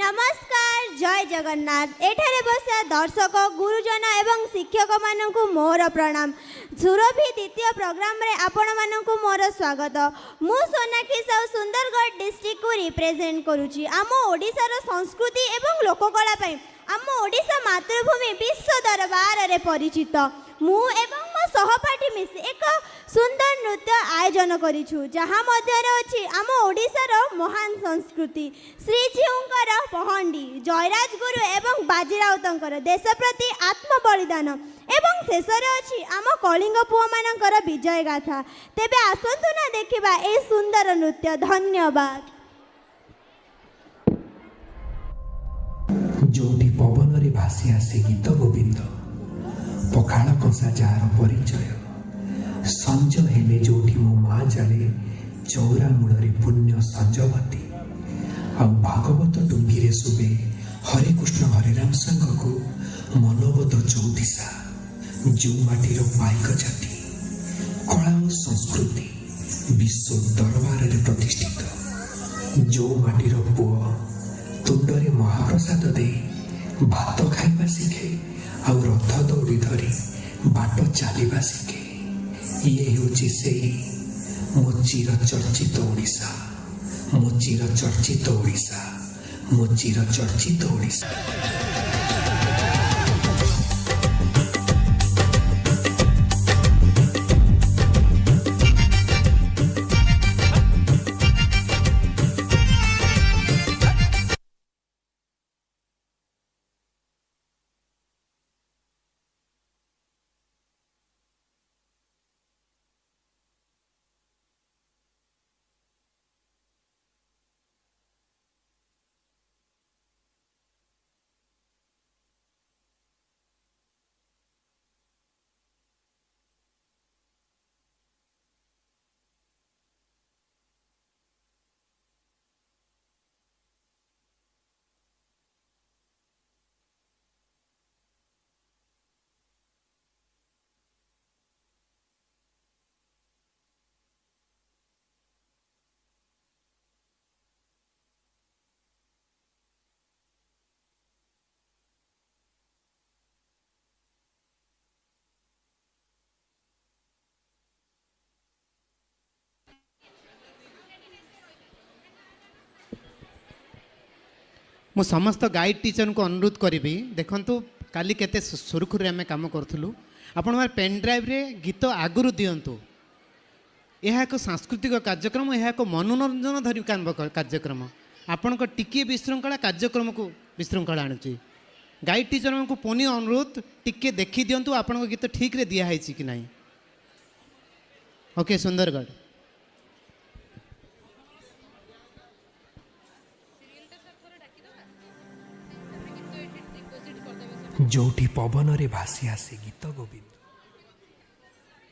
नमस्कार जय जगन्नाथ एठारे बसा दर्शक गुरुजन एवं शिक्षक मानकु मोर प्रणाम। सुरभि द्वितीय प्रोग्राम रे आपण मानकु मोर स्वागत। मु सोनाक्षी साहू सुंदरगढ़ डिस्ट्रिक्ट को रिप्रेजेंट करूची। आम ओडिशार संस्कृति एवं लोककला पई आम ओडिशा मातृभूमि विश्व दरबार रे परिचित। मु एवं मो सहपाठी मिसी एक सुंदर नृत्य आयोजन करिछु जहाँ मध्य अछि आम ओडिशार महान संस्कृति श्रीजीउंकर पहंडी जयराज गुरु एवं बाजीराउतंकर देश प्रति आत्म बलिदान एवं शेषरे अछि आम कलिंग पुआ मानकर विजय गाथा। तेबे आसंतु ना देखिबा ए सुंदर नृत्य। धन्यवाद। जोटी पवन रे भासी आसे गीत गोविंद पखाड़ कषा जार परिचय संज हेले जोटी मो माँ जाले चौरा मूल पुण्य संजवती आ भागवत टुंगी शुभे हरे कृष्ण हरे राम संग को मनोबद चौदिशा जो माटीर पाइक जाति कला और संस्कृति विश्व दरबार रे प्रतिष्ठित जो माटीर पुआ तुंडरे महाप्रसाद दे भात खाइबा शिखे आ रथ दौड़ी धरी बाट चलवा शिखे। ये होची सेही मो चिर चर्चित ओडिशा, मो चिर चर्चित ओडिशा, मो चिर चर्चित ओडिशा। मु समस्त गाइड टीचर को अनुरोध करी देखु काली केते सुरखुरी आम कम करूँ आपण पेन ड्राइव रे गीत आगुरी दिंतु। यह एक सांस्कृतिक कार्यक्रम, यह एक मनोरंजन धरी कार्यक्रम। आपण को टिके विशृंखला कार्यक्रम को विशृंखला आणुची। गाइड टीचर को पुणी अनुरोध टिके देखी दिंतु आपण को गीत ठीक रे दिया है कि नहीं। ओके सुंदरगढ़ जोटी पवन रे भासी आसे गीत गोविंद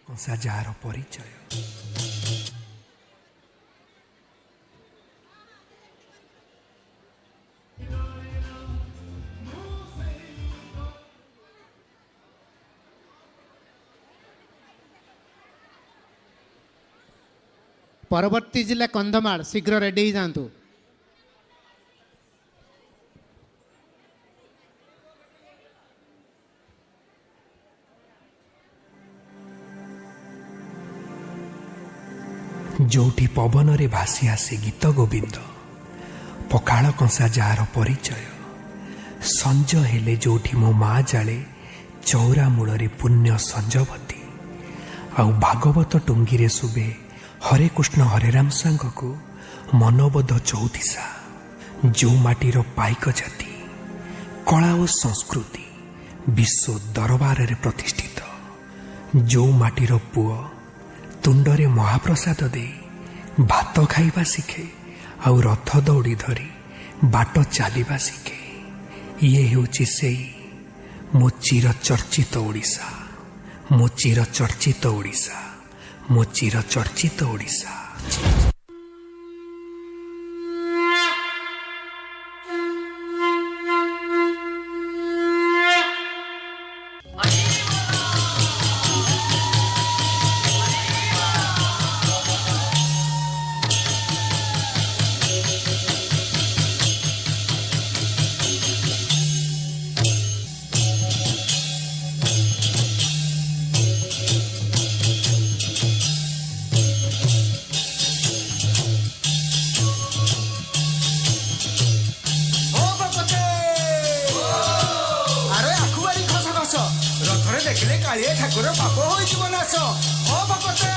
कषा जार परिचय परवर्ती जिला कंधमाल शीघ्र रेडी जातु। जोटी पवन रे भासी आसे गीत गोविंद पखाड़ कषा जार परिचय संज हेले जोटी मो माँ जाले चौरा मूल पुण्य संजवती आ भागवत टुंगी रे शुभे हरे कृष्ण हरे राम संग को मनोबद चौदिशा जो माटीर पाइक जाति कला और संस्कृति विश्व दरबार रे प्रतिष्ठित जो माटीर पुआ तुंडरे महाप्रसाद दे भात खाइबा शिखे आ रथ दौड़ी धरी बाट चलवा शिखे। ये होची सेही मो चिर चर्चित ओडिशा, मो चिर चर्चित ओडिशा, मो चिर चर्चित ओडिशा। देखले कालिया ठाकुर पाप होइଯିବ ନାଶ ଓ ଭଗତେ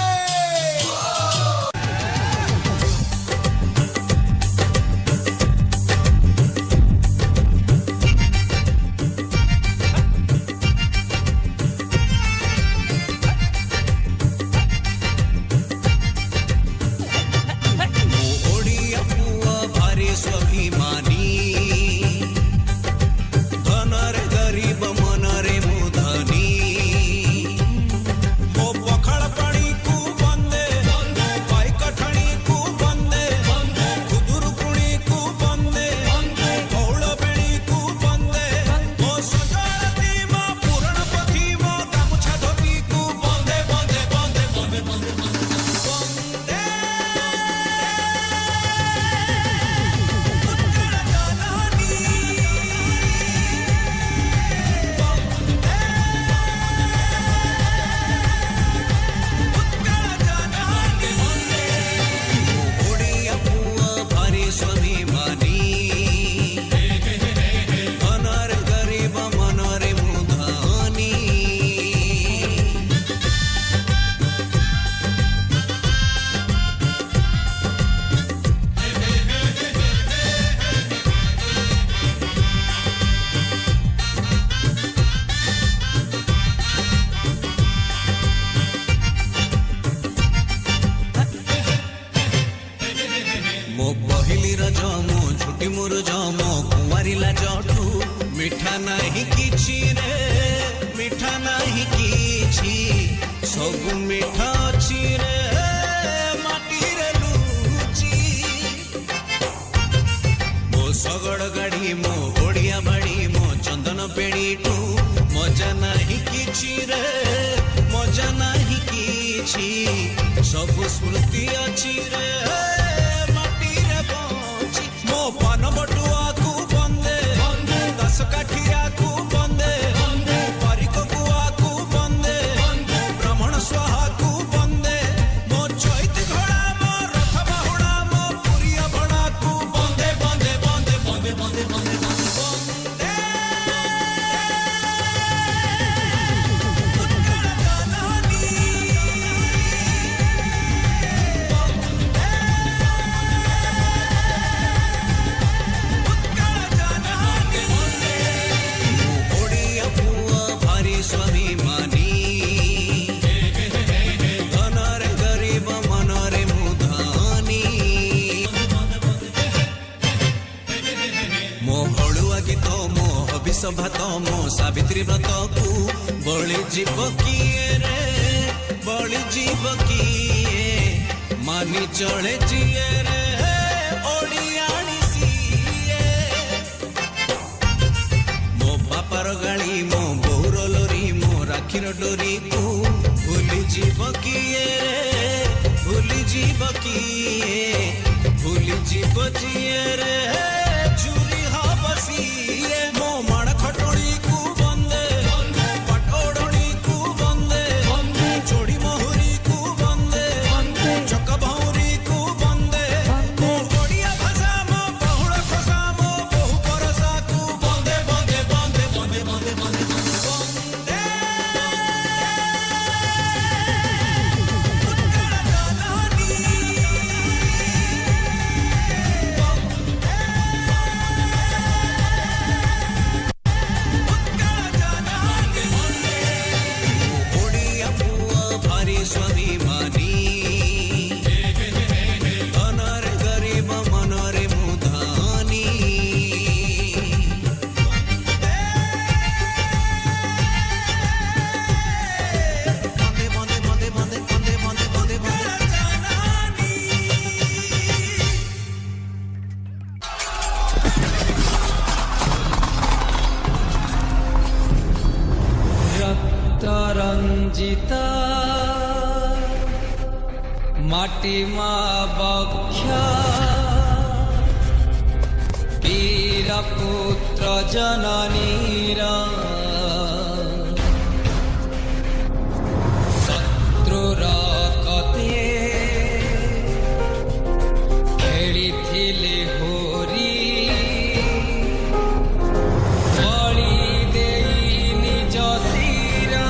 मिठा नहीं किछि रे मिठा नहीं किछि सब मिठा अछि रे माटी रे लुचि मो सगड़ गाड़ी मो ओडिया बाड़ी मो चंदन पेड़ी टू मजा नहीं किछि रे मजा नहीं किछि सब स्मृति अछि रे माटी रे बंची मो पान बटुआ को बंदे दस काठिया को बंदे पारिक कुआ को बंदे ब्राह्मण स्वाहा को बंदे मो चैत घोड़ा मो रथ बाहुड़ा मो पुरिया भड़ा को बंदे बंदे बंदे बंदे बंदे बंदे बंदे स्वाभिमानी धनरे गरीब मनरे मुधानी मो हलुआ गीत मो हबिष भात मो सावित्री व्रत को बलि जीव किए रे बलि जीव किए मानी चले जिए रे ओडियाणी सीए मो बापार गाड़ी मो राखीर डोरी को भूली जीव किए रे भूली जीव किए भूली जीव जिए रे चूरी बसिए मो माड़ खटोड़ी को बंदे पटोड़नी को बंदे चोड़ी महुरी को बंदे चक भौरी को बंदे मो ओडिया भाषा मो बहुड़ खोसा मो बहु परसा को बंदे बंदे बंदे बंदे बंदे बंदे स्वाभिमानी धनरे गरीब मनरे मुधानी बंदे बंदे बंदे बंदे बंदे बंदे बंदे रक्त रंजिता माटी मा बक्ष वीर पुत्र जननीरा शत्रुर कते खेली थिले होरी बलि देई निज शिरा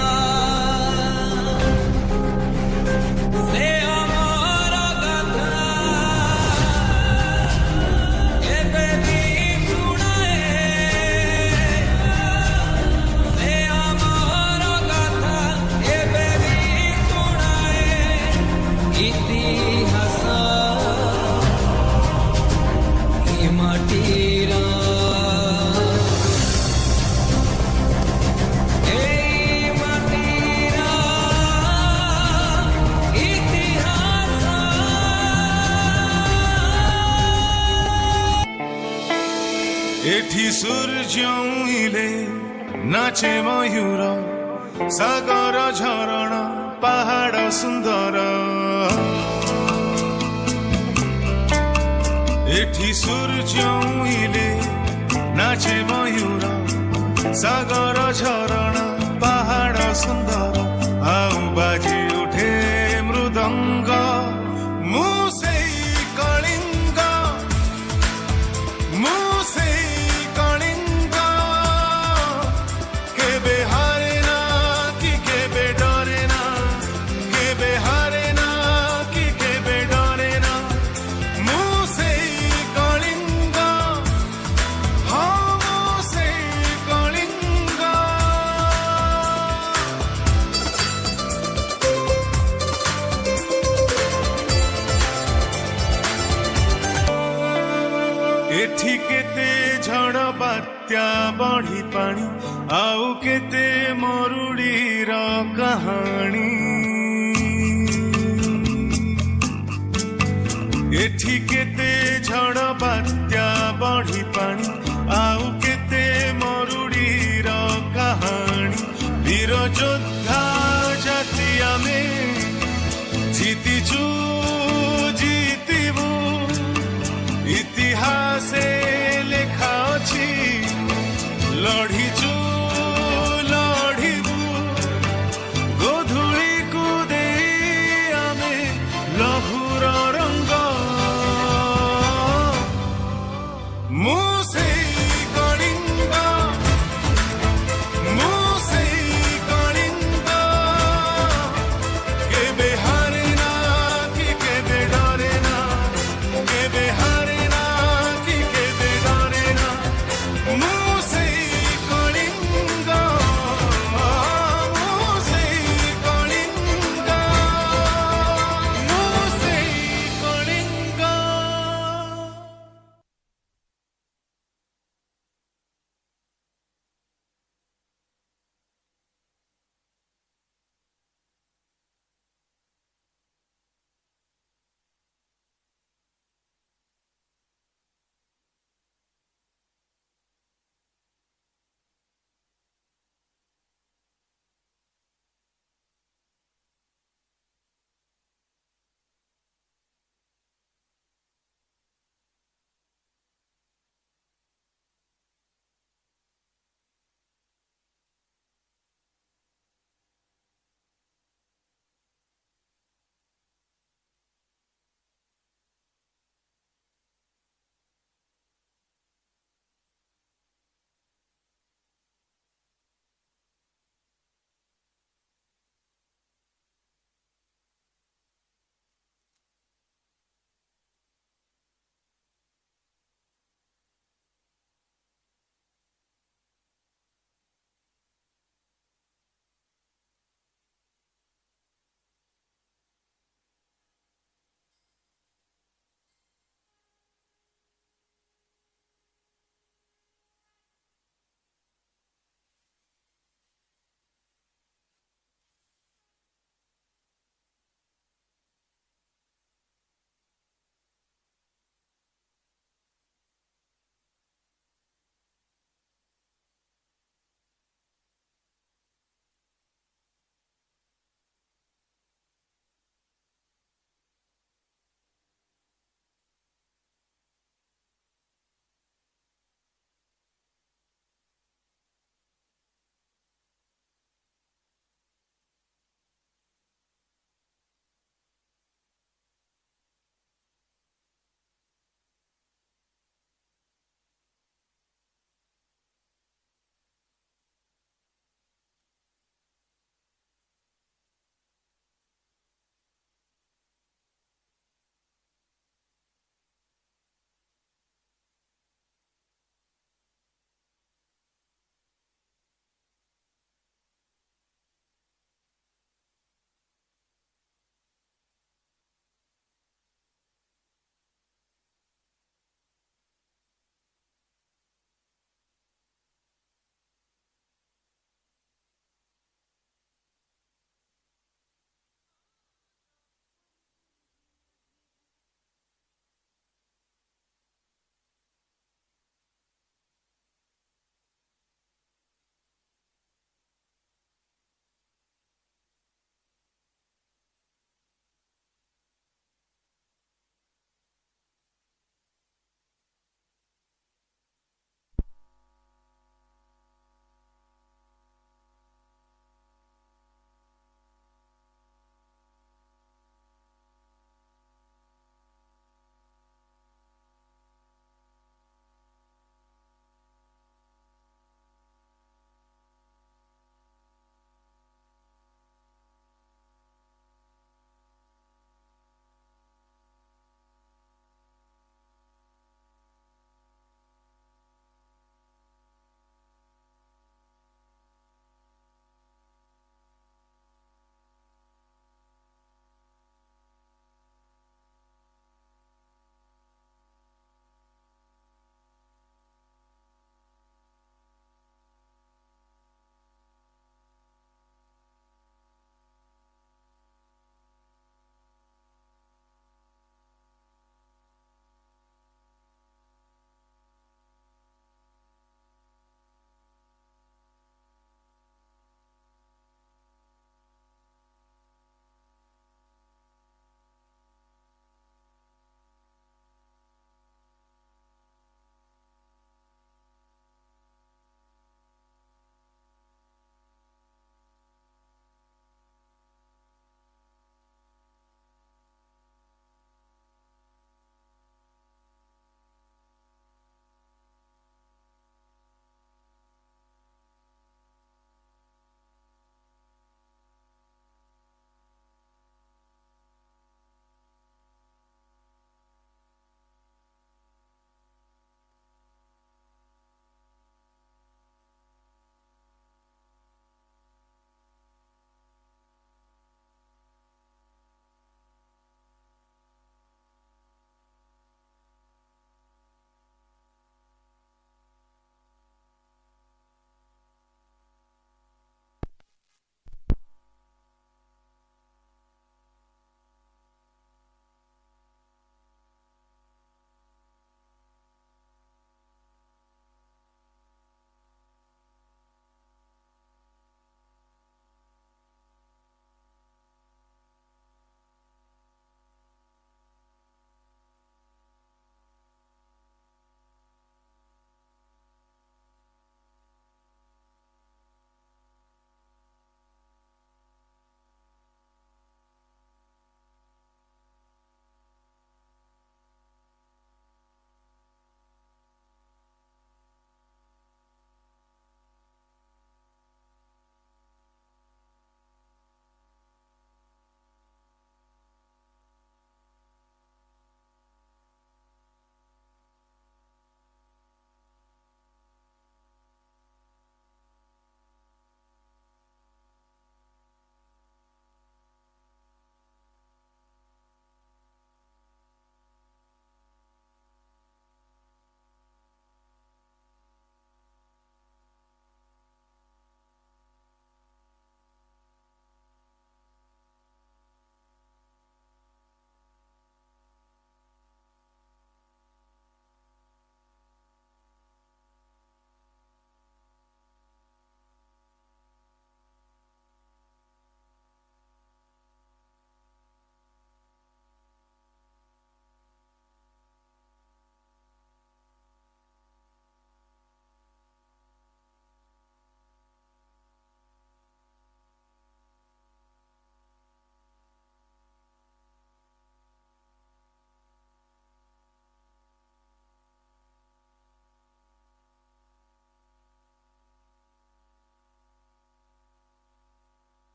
एठी सूर्य उइले नाचे मयूर सागर झरणा पहाड़ सुंदर एठी सूर्य उइले नाचे मयूर सागर झरणा पहाड़ सुंदर आउ बाजी उठे मृदंग मुसे कलिंग मुसे कलिंग केबे हारे ना कि केबे डरे ना केबे हारे ना कि केबे डरे ना मुसे कलिंग हाँ मुसे कलिंग एठी केते झड़ बात्या बढ़ी पानी आउ केते मरुड़ीर कहानी एठी केते झड़ बात्या बढ़ी पानी आउ केते मरुड़ीर कहानी वीर योद्धा जाति आमे जीतिचु जीतिबु इतिहासे लेखा अछि लढ़िचु लढ़िबु गोधूली को दे आमे लहुर रंग मुसे कलिंग मुसे कलिंग केबे हारे ना कि केबे डरे ना केबे हारे ना कि केबे डरे ना मुसे कलिंग मुसे कलिंग मुसे कलिंग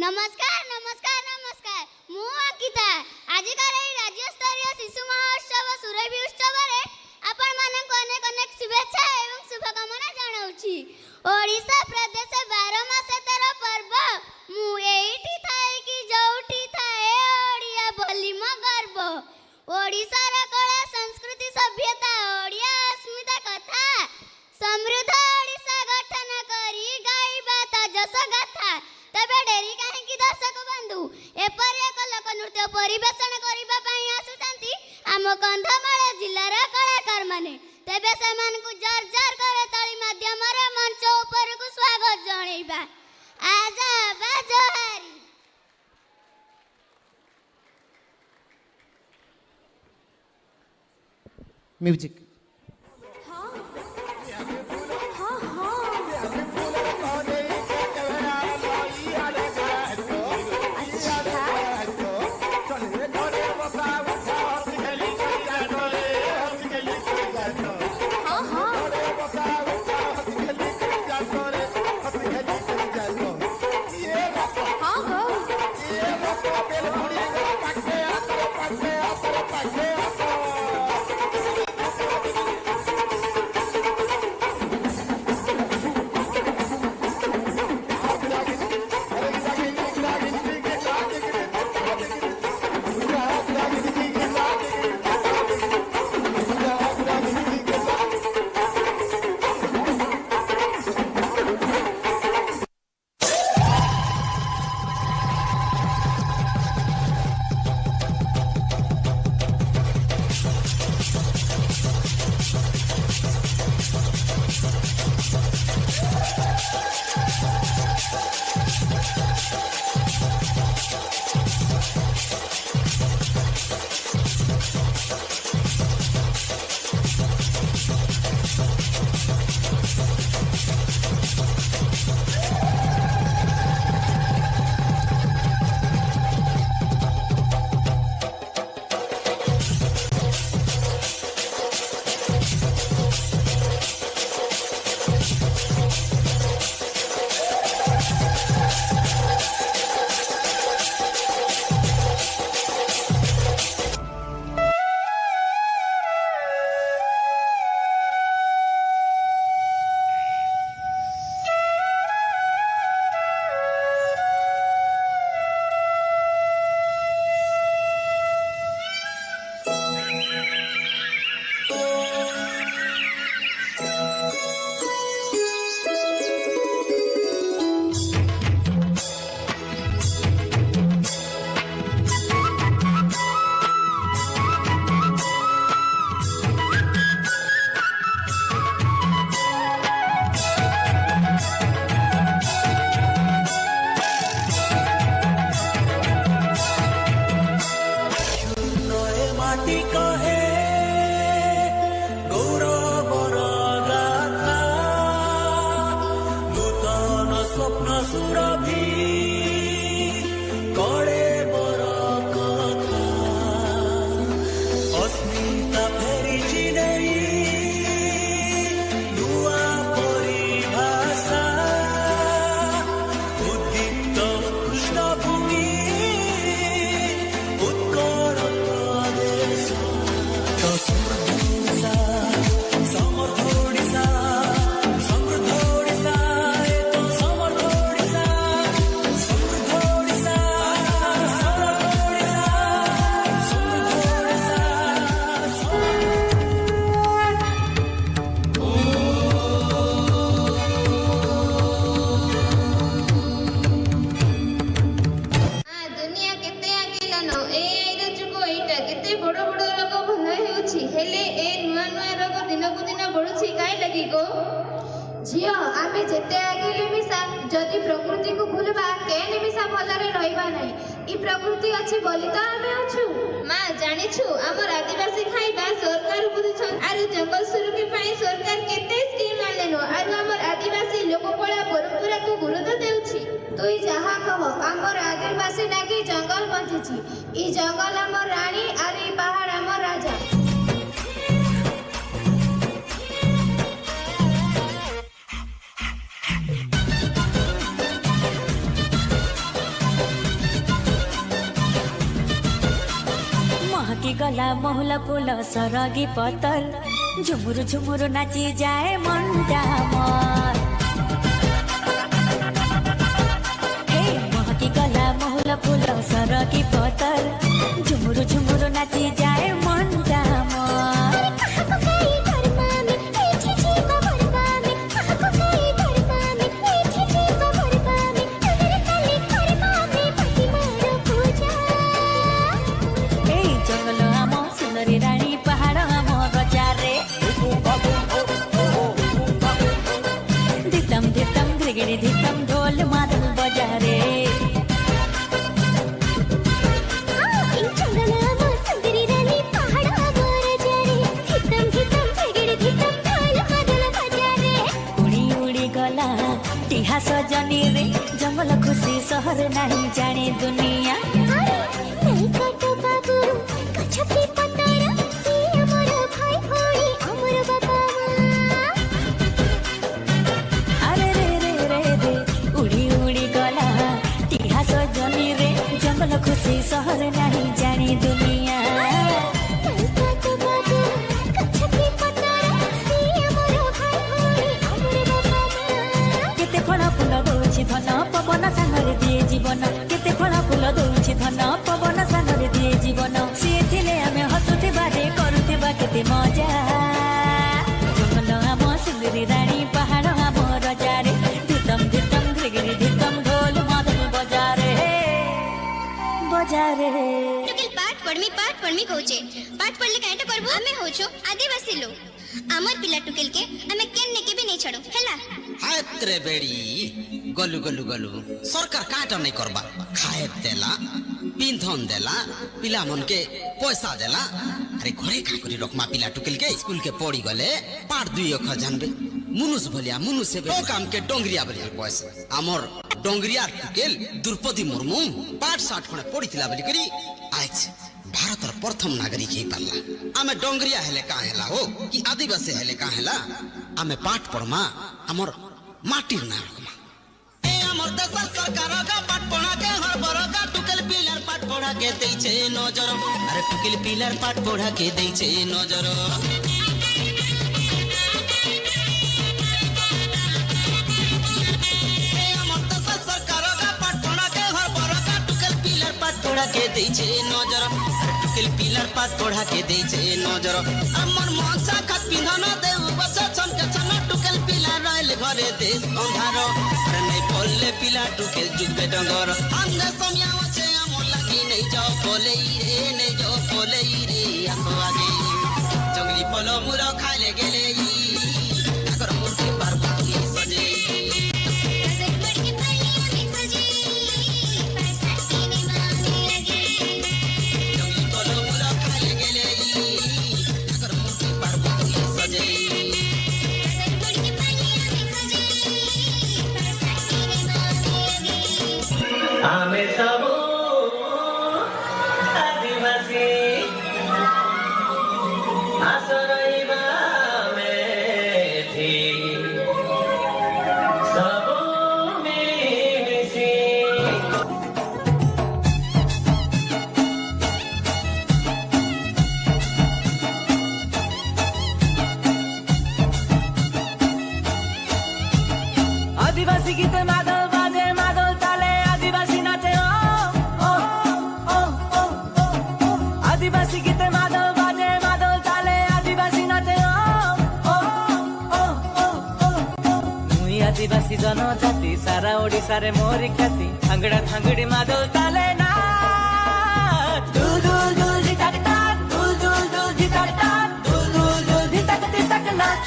नमस्कार नमस्कार नमस्कार मु अंकिता आजिकार एई राज्य स्तरीय शिशु महोत्सव सुरभि उत्सव रे आपण मानक अनेक अनेक शुभेच्छा एवं शुभकामना जणाउछि। ओडिशा प्रदेश 12 मास 13 पर्व मु एइठी थाए कि जौठी थाए ओडिया बोली म गर्व। ओडिशा रा कला संस्कृति सभ्यता ओडिया अस्मिता कथा समृद्ध ओडिशा गठन करी गाइबा ता जस गाथा। तबे डेरी काहेकि दर्शक बंधु एपरि एक लोक नृत्य परिवेषण करिबा पई आसुचंती आम कंधमाल जिल्लार कलाकार माने। तबे सेमानकु जर जर करे ताली माध्यम रे मंच ऊपर को स्वागत जणैबा। आजा बाजोहारी म्यूजिक। झियो आमे जेते आगे मिसा जदि प्रकृति को भूलबा केने मिसा भलरे रहइबा नै ई प्रकृति अछि बोली तो आमे अछु। मां जानिछु हमर आदिवासी खाइबा सरकार बुझछन आरु जंगल सुरक्षित पई सरकार केते स्कीम आलेनो आरु हमर आदिवासी लोककला परंपरा को गुरुत्व देउछि। तुई जहा कहो हमर आदिवासी नाकी जंगल बंचिछि ई जंगल हमर रानी आरु ई पहाड़ हमर राजा। गला महुला फूल सरगी पतर झुमुरु झुमुरु नाची जाए मनटा मोर हे महकी गला महुला फूल सरगी पतर झुमुरु झुमुरु नाची जाए मनटा मोर रानी पहाड़ हम बजारे धितम धितम धिगड़ी धितम ढोल मादल बजारे उड़ी उड़ी गला टिहा सजनी रे जंगल खुशी सहर नहीं जाने दुनिया खुशी सहर नहीं जानी दुनिया केते फल फूल दौछि धन पवन सांगरे दिए जीवन केते फल फूल दौछि धन पवन सांगरे दिए जीवन सिए थिले आमे हसुथिबा रे करुथिबा केते मजा जंगल आम सुंदरी रानी पहाड़ आम रजारे धितम धितम धिगरी धितम ढोल मादल बजारे टुकेल पाठ पढ़मी कहूचे पाठ पढ़ले काईटा करबो हमें होछो आदिवासी लोग हमर पिला टुकेल के हमें केन्ने के भी नहीं छड़ो हैला हात्रे बेड़ी गलु गलु गलु सरकार काटा नहीं करबा खाए देला पिंधन देला पिला मन के पैसा देला अरे घरे का करी रखमा पिला टुकेल के स्कूल के पढ़ी गले पाठ दुई अखर जानबे मुनुस भलिया मुनुस से काम के डोंगरिया भलिया पैसा हमर डोंगरिया टुकेल द्रौपदी मुर्मू पाठ साठ खणे पढ़ीथिला बोली करी आज भारतर प्रथम नागरिक ही पारला आमे डोंगरिया हेले का हेला हो कि आदिवासी हेले का हेला आमे पाठ पढ़मा हमर माटीर ना रखमा ए हमर देश सरकार का पाठ पढ़ा के हर बर का टुकेल पिलर पाठ पढ़ा के दैछे नजर अरे टुकेल पिलर पाठ पढ़ा के दैछे नजर पढ़ा के दैछे नजर टुकेल पिलर पात पढ़ा के दैछे नजर हमर मनसा खत पिंधन देउ बच्चा छनके छन टुकेल पिलर रहल घरे देश अंधार अरे नहीं बोलले पिला टुकेल जुबे डंगर अंगे समिया छे हमर लागी नहीं जाओ बोले रे नहीं जाओ बोले रे आसो आगे जंगली पलो मुरो खाले गेले अगर मूर्ति पार्वती सजे हमें सब आदिवासी आसरइबा मेथी सब मिसी आदिवासी गीत मादल बाजे मादल ताले आदिवासी नाचे आदिवासी गीत मादल बाजे मादल ताले आदिवासी नाचे मुई आदिवासी जनजाति सारा ओडिसा रे मोरी ख्याति थांगड़ा थांगड़ी मादल ताले ना दुल दुल दुल धिताक ताक दुल दुल दुल धिताक ताक दुल दुल दुल धिताक धिताक नाच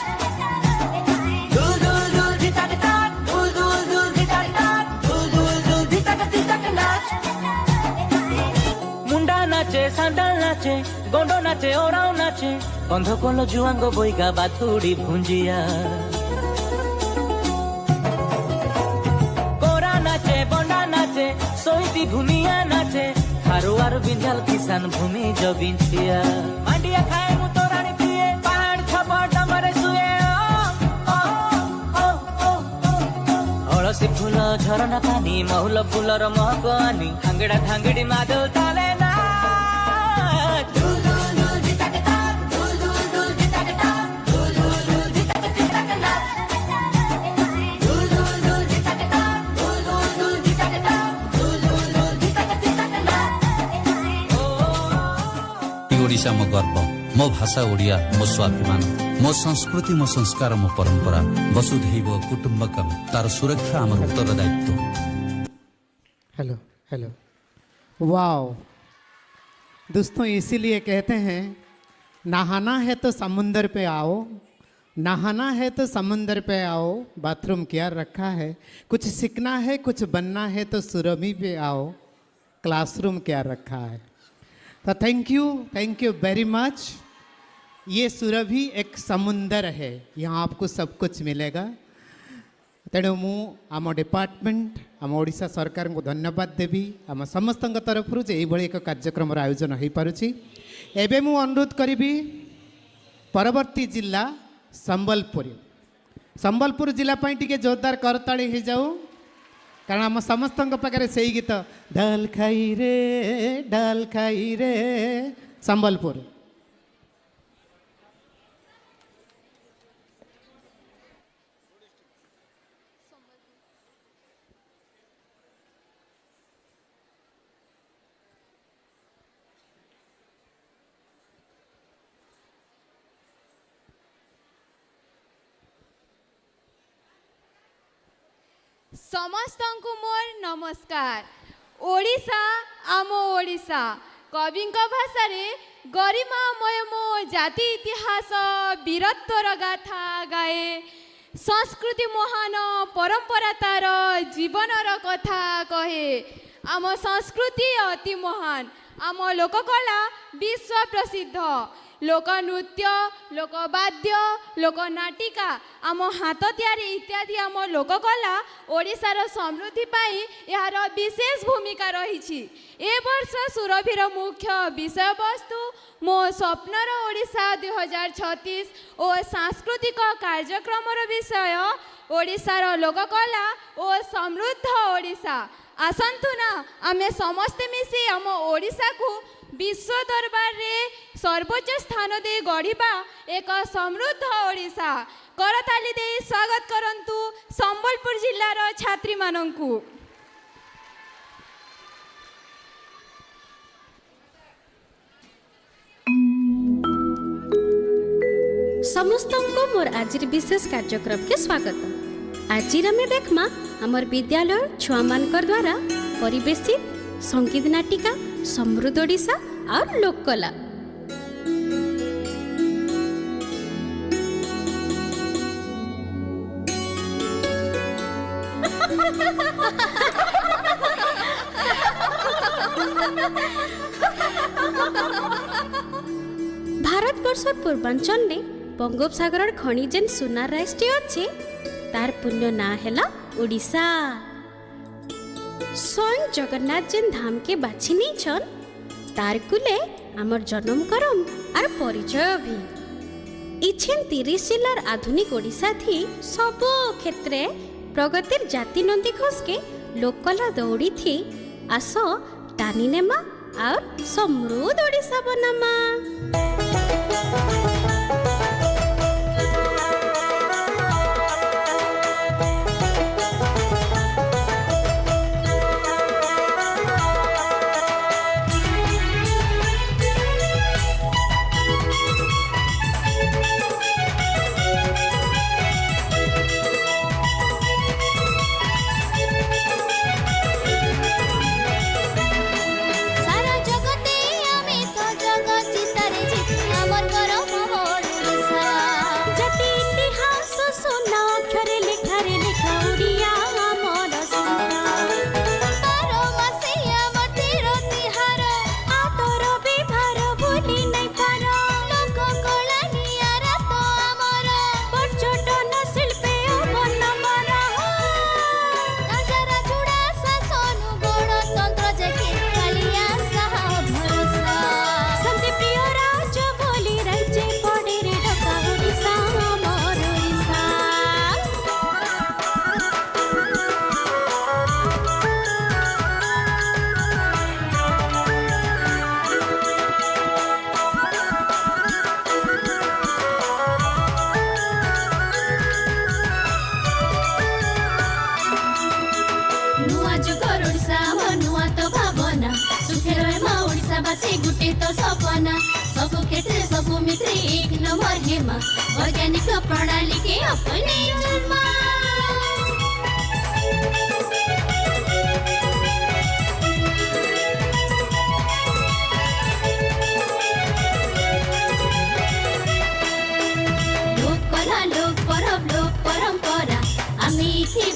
नाचे सांडल नाचे गोंडो नाचे ओराव नाचे बंध कोलो जुआंग बोईगा बाथुड़ी भुंजिया कोरा नाचे बोंडा नाचे सोईती भूमिया नाचे खारुआर बिंझाल किसान भूमि जबिंचिया मांडिया खाए मु तोराणी पिए पहाड़ छपर डमरे सुए अलसी फूल झरना पानी महुल फूलर महक आनी थांगड़ा थांगड़ी मादल ताले ना ଓଡ଼ିଶା ମୋ ଗର୍ବ, ମୋ ଭାଷା ଓଡ଼ିଆ ମୋ ସ୍ୱାଭିମାନ, ମୋ ସଂସ୍କୃତି ମୋ ସଂସ୍କାର ମୋ ପରମ୍ପରା। ବସୁଧୈବ କୁଟୁମ୍ବକମ, ତାର ସୁରକ୍ଷା ଆମର ଉତ୍ତରଦାୟିତ୍ୱ। हेलो हेलो, वाओ दोस्तों, इसीलिए कहते हैं नहाना है तो समुंदर पे आओ, नहाना है तो समुंदर पे आओ। बाथरूम क्या रखा है, कुछ सीखना है कुछ बनना है तो सुरभि पे आओ, क्लासरूम क्या रखा है। तो थैंक यू वेरी मच। ये सुरभि एक समुंदर है, यहाँ आपको सब कुछ मिलेगा। तेणु मु आम डिपार्टमेंट आम ओडिशा सरकार को धन्यवाद देवी आम समस्त तरफ ये एक कार्यक्रम आयोजन हो पारुछि। एबे मु अनुरोध करी परवर्ती जिला संबलपुर जिला टी जोरदार करताड़ी हो जाऊ, कारण आम समस्त पाखे से गीत डाल खाई रे संबलपुर। समस्त को मोर नमस्कार। ओडिशा आम ओडिशा कवि भाषा गरिमामय मो जाति इतिहास वीरत्वर गाथा गाए, संस्कृति महान परंपरा तार जीवनर कथा कहे। आम संस्कृति अति महान, आम लोककला विश्व प्रसिद्ध। लोकनृत्य, लोकवाद्य, लोकनाटिका, आम हाथ तैयारी इत्यादि आम लोककला ओडिशार समृद्धि पाई यार विशेष भूमिका रही। ए वर्ष सुरभिर मुख्य विषय वस्तु मो स्वप्नर ओडिशा 2036 और सांस्कृतिक कार्यक्रमर विषय ओडिशार लोककला और समृद्ध ओडिशा। आसंतु ना आमे समस्ते मिसी आम ओडिशा को विश्व दरबार रे सर्वोच्च स्थान दे गढ़िबा एक समृद्ध ओडिशा। करताली दे स्वागत करंतु संबलपुर जिल्लार छात्री मानंकु। समस्त को मोर आज विशेष कार्यक्रम के स्वागत। आज आम देखमा हमर विद्यालय छुआ मानकर द्वारा परिवेशित संगीत नाटिका समृद्ध ओडिशा और लोककला। भारतवर्षर पूर्वांचल ने बंगोपसागर खଣି जेन सुनार राष्ट्र अच्छे तार पुण्य ना हेला ओडिशा। स्वयं जगन्नाथ जेन धाम के बाछि नहीं छन तार कुले आमर जन्म करम और परिचय भी। इछेन 30 जिलार आधुनिक ओडिशा थी सब क्षेत्रे प्रगतिर जाति नंदी घोष के लोककला दौड़ी थी। आस टानी नेमा और समृद्ध ओडिशा बनामा। सारा जगते आमे तो जगत चितारे जी हमर गरम ओडिशा। जाति इतिहास सुना अक्षरे लिखा उड़िया मोर सुना। तारो मासे हमर तीरो तिहार आतोर विभार भूली नहीं पार। लोक कला नियारा तो हमर पर्यटन शिल्पे बनमर। नजरा जुड़ा शासन गणतंत्र जेके कालिया साह भरोसा। शांति प्रिय राज बोली राज्य पड़े रे ढका ओडिशा मोर ओडिशा। मोर हेमा वैज्ञानिक प्रणाली के अपने जन्मा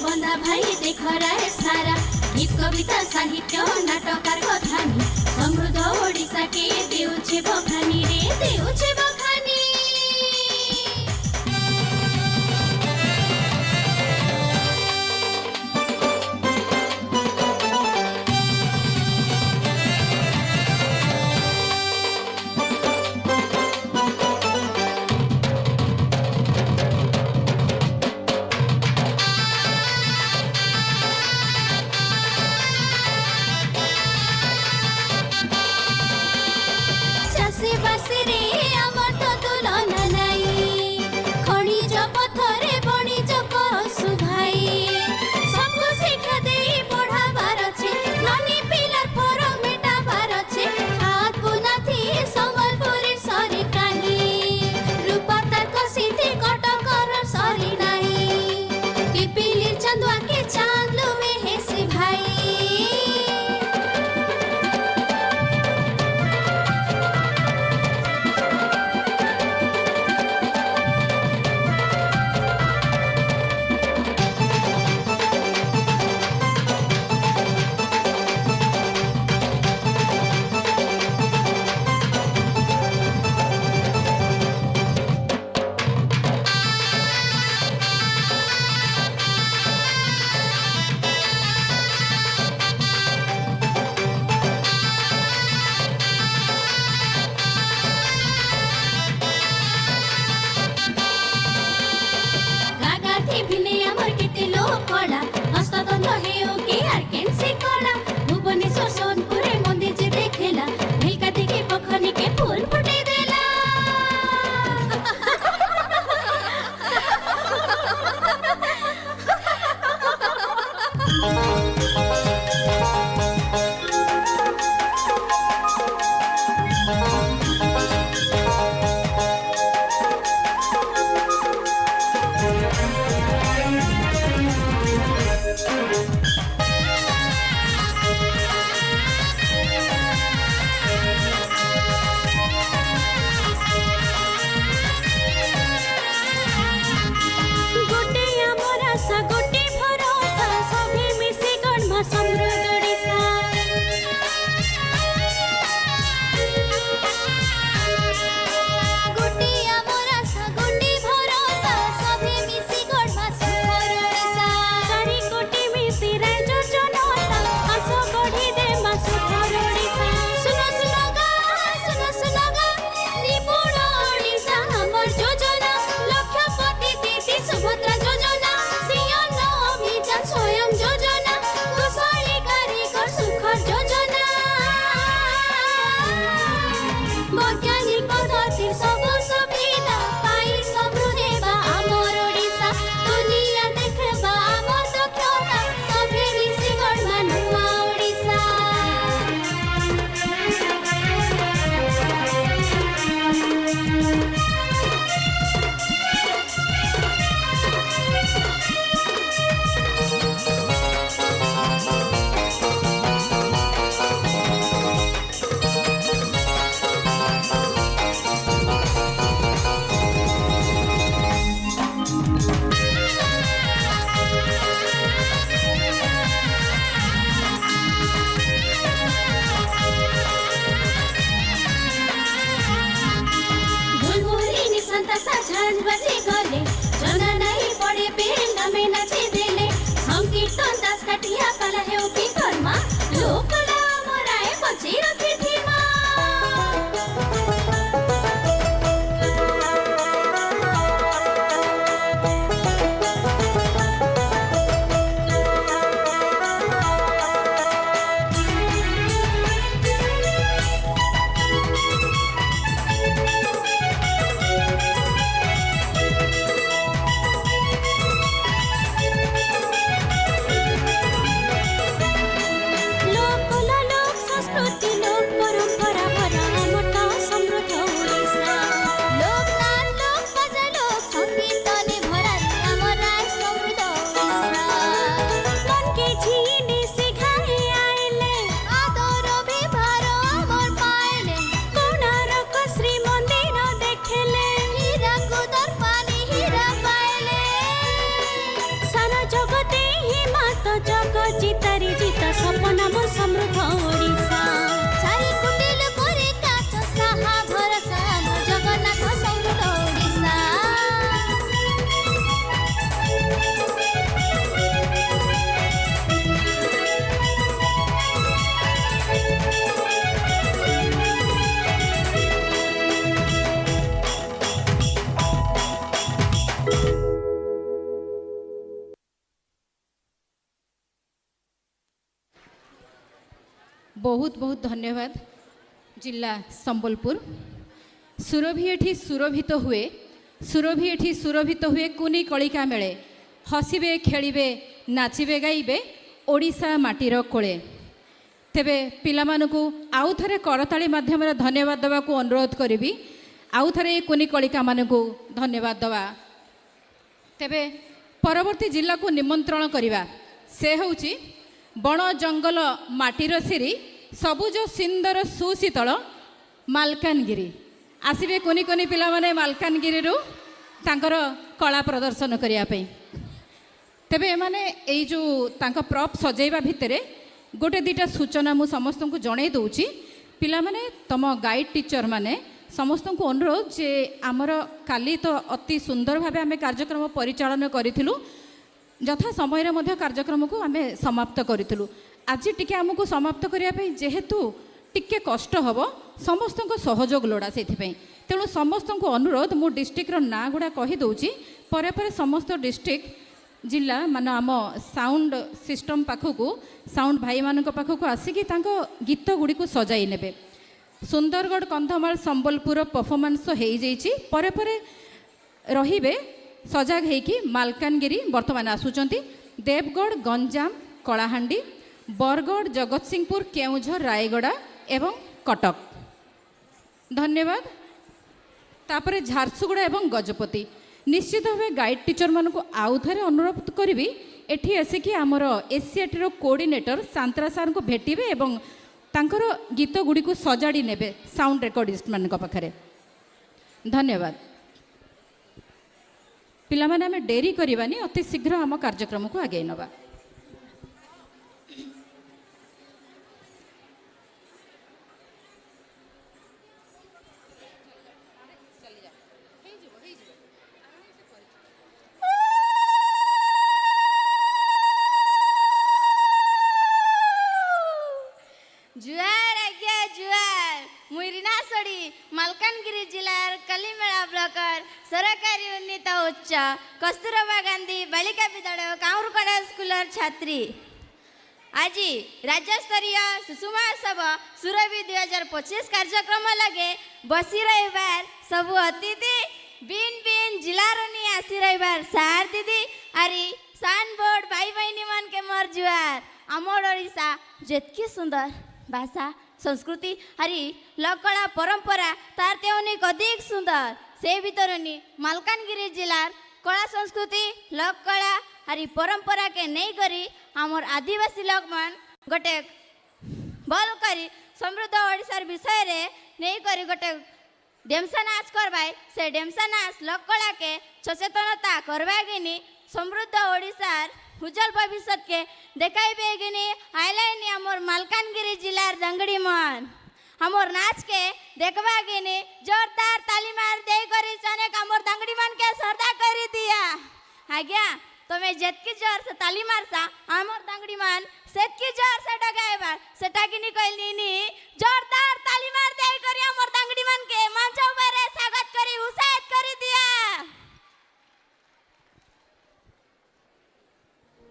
बंदा भाई देख राय सारा गीत कविता साहित्य नाटकार कथानी समृद्ध ओडिशा के देउछे बखानी रे देउछे बखानी बहुत बहुत धन्यवाद जिला संबलपुर। सुरभि एठी सुरभित हुए, सुरभि एठी सुरभित हुए कुनी कलिका मेले, हसिबे खेलिबे नाचिबे गाइबे ओडिशा माटीर कोले। तेबे पिलामानकु आउ थरे करताली माध्यम धन्यवाद देवाकू अनुरोध करिबी। आउ थरे कुनी कलिका मानकु धन्यवाद देवा। तेबे परवर्ती जिला को निमंत्रण करिबा से होउची बण जंगल माटीर सिरी सबुज सुंदर सुशीतल मालकानगिरी। आसिबे कोनी कोनी पिला माने मालकानगिरी रु तांकर कला प्रदर्शन करिया पई। तेबे माने एई जो तांका प्रॉप सजेइबा भितरे गोटे दुटा सूचना मु समस्त को जणै दउची। पिला माने तम गाइड टीचर माने समस्त को अनुरोध जे आमर काली तो अति सुंदर भावे आमे कार्यक्रम परिचालन करिथिलु, यथा समय रे कार्यक्रम को आमे समाप्त करिथिलु। आज टिके आमको समाप्त करिया पई जेहेतु टिके कष्ट हबो समस्त को सहयोग लोड़ा सेथिपई। तेणु समस्त को अनुरोध मु डिस्ट्रिक्ट रो ना गुडा कहि दउची, परे परे समस्त डिस्ट्रिक्ट जिला मान आम साउंड सिस्टम पाखकू साउंड भाई मान पाखकू आसिकी तांको गीत गुडी को सजाई नेबे। सुंदरगढ़ कंधमाल संबलपुर परफॉर्मेंस हो जाइछि, परे परे रहिबे सजाग हेकी मालकानगिरी वर्तमान आसुचंती, देवगढ़ गंजाम कलाहांडी बरगढ़ जगतसिंहपुर केउझर रायगड़ा एवं कटक। धन्यवाद। तापरे झारसुगुड़ा एवं गजपति निश्चित भाव गाइड टीचर मान को आउ थे अनुरोध करी एठी आसिकी आमर एसीआईटी रो कोऑर्डिनेटर सांतरा सार को भेटिबे एवं तांकर गीत गुडी को सजाड़ी नेबे साउंड रेकॉर्डिस्ट मान पाखरे। धन्यवाद। पिला माने हमें डेरी करबानी, अति शीघ्र आम कार्यक्रम को आगे नबा। जुआर आज्ञा जुआर मुई रीना सोड़ी मालकानगिरी जिलार कलिमेला ब्लकर सरकारी उन्नीत उच्च कस्तूरबा गांधी बालिका विद्यालय काउरकड़ा स्कूलर छात्री। आज राज्य स्तरीय शिशु महोत्सव सुरभि 2025 कार्यक्रम लगे बसी रहिबार सबु अतिथि बिन बिन जिलार नि आसी रहिबार सार दीदी आरी सान बोर्ड भाई बहनी मन के मोर जुआर। आमर ओडिशा जेतकी सुंदर भाषा संस्कृति हरी लोककला परंपरा तार ते अनेक अधिक सुंदर से भीतरनी मालकानगिरी जिलार कला संस्कृति लोककला हरी परंपरा के नहीं करी आमर आदिवासी लोक मन गोटे भल करी समृद्ध ओडिशार विषय रे नहीं करी गोटे डेमसा नाच करवाए। से डेमसा नाच लोककला के सचेतनता करवा गिनी समृद्ध ओडिशार उज्जवल भविष्य के देखाइबे गिनी आइलाइनी हमर मालकानगिरी जिलार दंगड़ी मन हमर नाच के देखबा गिनी जोरदार ताली मार दे करी सने हमर दंगड़ी मन के सरदा करी दिया। आज्ञा तमे जेतकी जोर से ताली मारसा हमर दंगड़ी मन सेतकी जोर से डगाइबा सेटा गिनी कहलीनी जोरदार ताली मार दे करी हमर दंगड़ी मन के मंच ऊपर स्वागत करी उत्साहित करी दिया।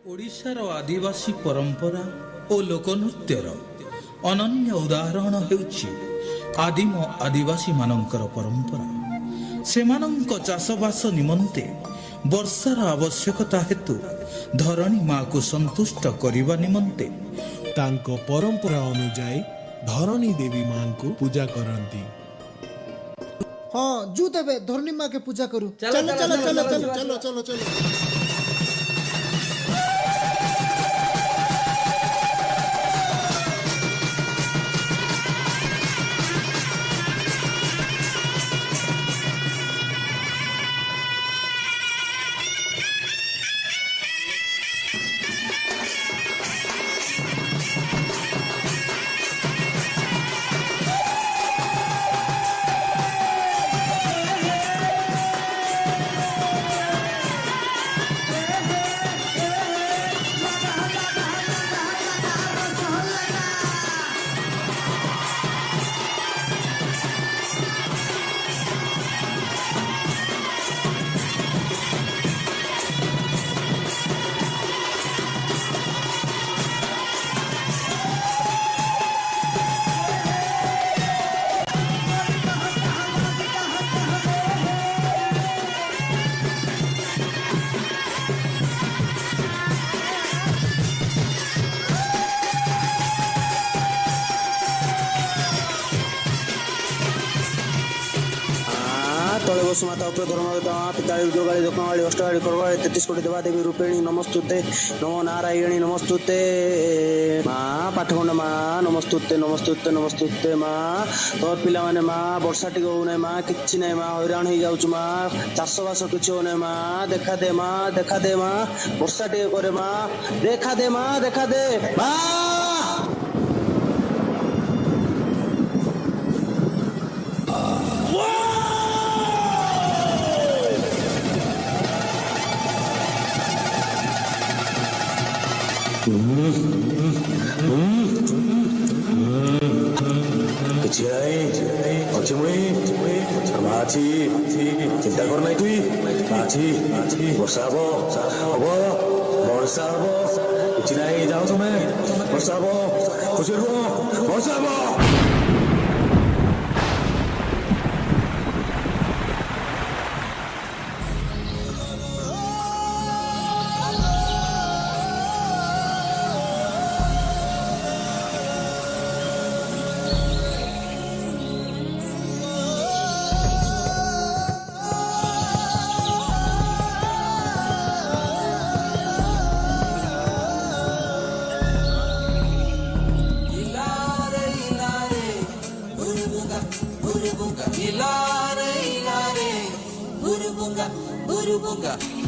ओडिशार आदिवासी परंपरा और लोकनृत्यर अनन्य उदाहरण हेउछि आदिम आदिवासी मानकर परंपरा। सेमानंक चाषबास निमंते वर्षार आवश्यकता हेतु धरणी माँ को संतुष्ट करने निमंते तांको परंपरा अनुजाई धरणी देवी मां को पूजा करंती। हाँ जू तेबे धरणी माँ के पूजा करू। चलो चलो चलो चलो चलो चलो चलो चलो। सुमाता उप धर्म पिताड़ी जोगाड़ी दक्षिणाड़ी अष्टाड़ी करवाड़ी 33 कोटी देवा देवी रूपिणी नमस्तुते नमो नारायणी नमस्तुते माँ पाठखंड माँ नमस्तुते नमस्तुते नमस्तुते माँ तोर पिला माने माँ वर्षा टिके होना माँ किछि नहीं माँ हैरान हो जाऊँ माँ चाषबास किछि होना माँ देखा दे माँ वर्षा टिके करे माँ देखा दे माँ କିଛି ନାହିଁ ଅଛି ମୁଇଁ ମାଛି ଚିନ୍ତା କର ନାହିଁ ତୁଇ ମାଛି ବର୍ଷା ହବ ବର୍ଷା ହବ କିଛି ନାହିଁ ଯାଅ ତମେ ବର୍ଷା ହବ ଖୁସି ରୁହ ବର୍ଷା ହବ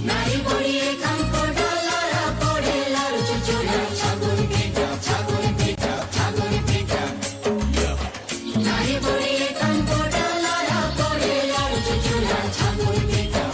नारी पड़िए कांको डलारा पड़े लारू चुचुला छागुन पीटा नारी पड़िए कांको डलारा पड़े लारू चुचुला छागुन पीटा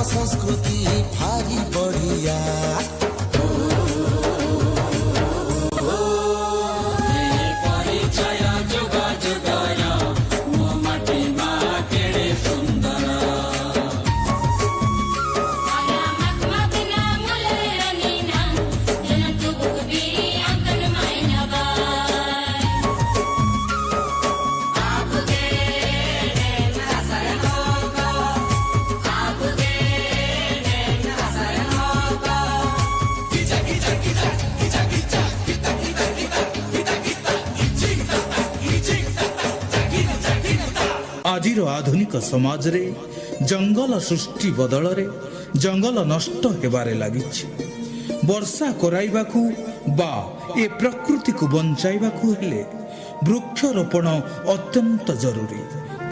संस्कृति भारी बढ़िया आजिर आधुनिक समाज रे जंगल सृष्टि बदल रे जंगल नष्ट हेबारे लागिछि वर्षा कराइबाकू बा ए प्रकृति को बंचाइबाकू हेले वृक्षरोपण अत्यंत जरूरी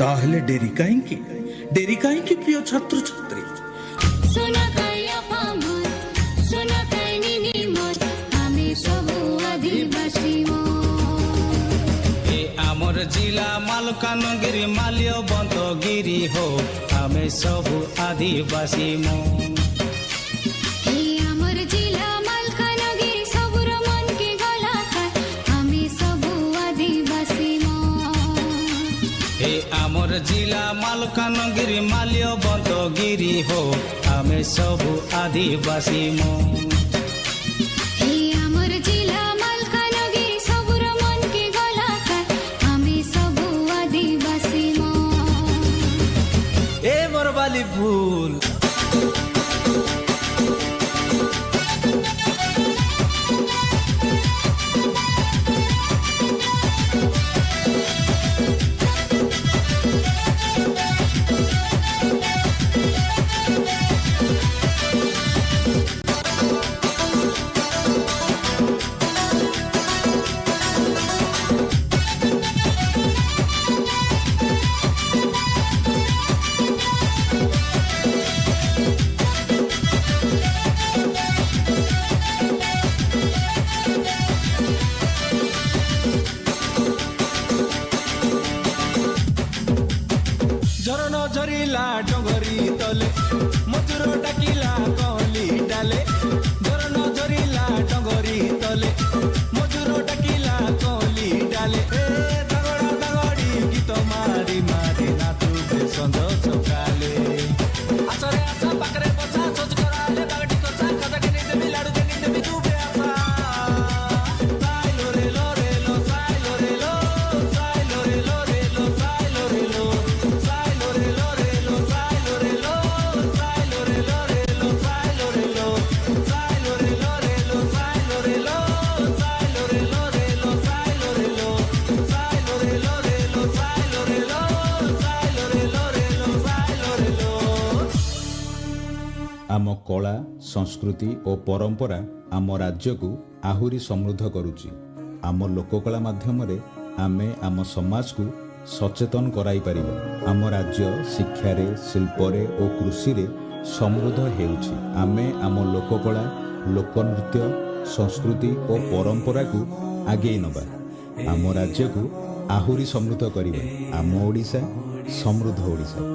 ताहेले डेरी काईकी प्रिय छात्र छात्री आमर जिला मालकानगिरी माल्य बंधगिरी हो आमे सबु आदिवासी मो आमर जिला मालकानगिरी सबुर मन के गला आमे सबु आदिवासी मो आमर जिला मालकानगिरी माल्य बंधगिरी हो आमे सबु आदिवासी मो आमर जिला मालकानगिरी सबुर मन के गला आमे सबु आदिवासी मो ए मोर बाली फूल आम कला संस्कृति और परंपरा आम राज्य को आहुरी समृद्ध करुची। आम लोककला माध्यम आमे आम समाज को सचेतन कराई परिबा। आम राज्य शिक्षा रे शिल्प रे और कृषि रे समृद्ध हेउची। आमे आम लोककला लोकनृत्य संस्कृति और परंपरा को आगे नबा। आम राज्य को आहुरी समृद्ध करिबा। आम ओडिशा समृद्ध ओडिशा।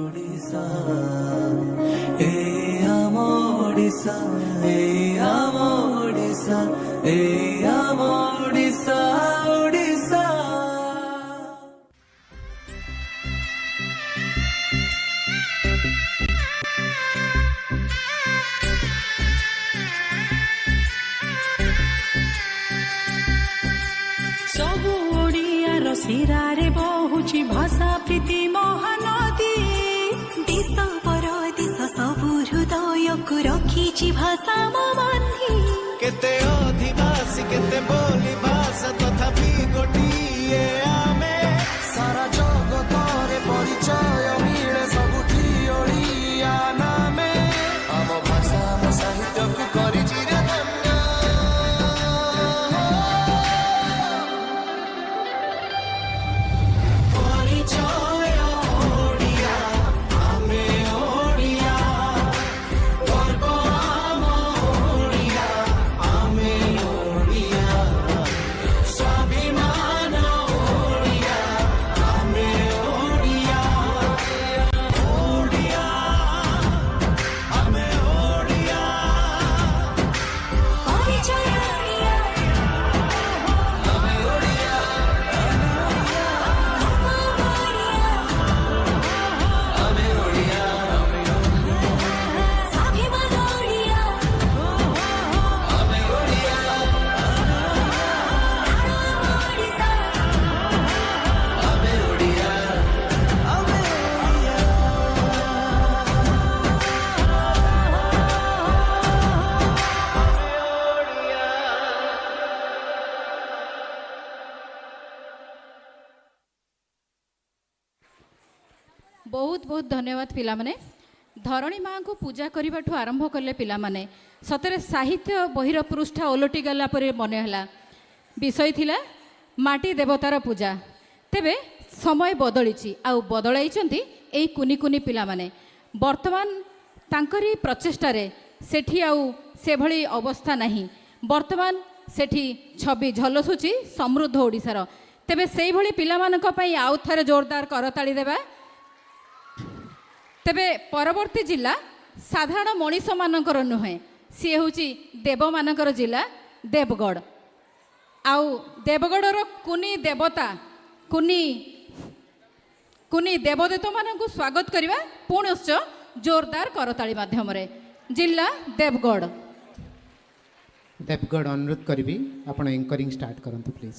सबु ओडियार शिरारे बहुची भाषा प्रीति महानदी। देश परदेश सबु हृदयକୁ रखिछि भाषा बांधी। केते अधिवासी केते बोली भाषा तथापि गोटिए आमे। सारा जगतरे परिचय मिले सबुठी ओडिया नामे। आम भाषा आम साहित्य को करिछि रे धन्य। परिचय ओडिया आमे ओडिया गर्व आम ओडिया आमे ओडिया स्वाभिमान ओडिया आमे ओडिया ओडिया आमे ओडिया परिचय ओडिया आमे ओडिया आमे ओडिया स्वाभिमान ओडिया आमे ओडिया ओडिशा आमे ओडिया आमे बहुत बहुत धन्यवाद पिला माने। धरणी माँ को पूजा करने आरंभ कले पिला माने। सतरे साहित्य बहिर पृष्ठा ओलटी गला परे मने हला। विषय थिला माटी देवतार पूजा। तेबे समय बदलिछि आउ बदलाइछंती एई कुनी कुनी पिला माने। वर्तमान तांकरी प्रचेष्टा रे सेठी आउ से भली अवस्था नहीं। वर्तमान सेठी छवि झलसुची समृद्ध ओडिशार। तेबे सेई भली पिला मानक पई आउ थरे जोरदार करताली देबा। तेबे परवर्ती जिला साधारण मनीष मानकर नुहे, सी हूँ देव मानकर जिला देवगढ़। आउ देवगढ़र कुनी देवता कुनी कुनी देवदेवता मानक स्वागत करवा पुनश्च जोरदार करताली माध्यम जिला देवगढ़। देवगढ़ अनुरोध करी आपण एंकरिंग स्टार्ट करंतु प्लीज।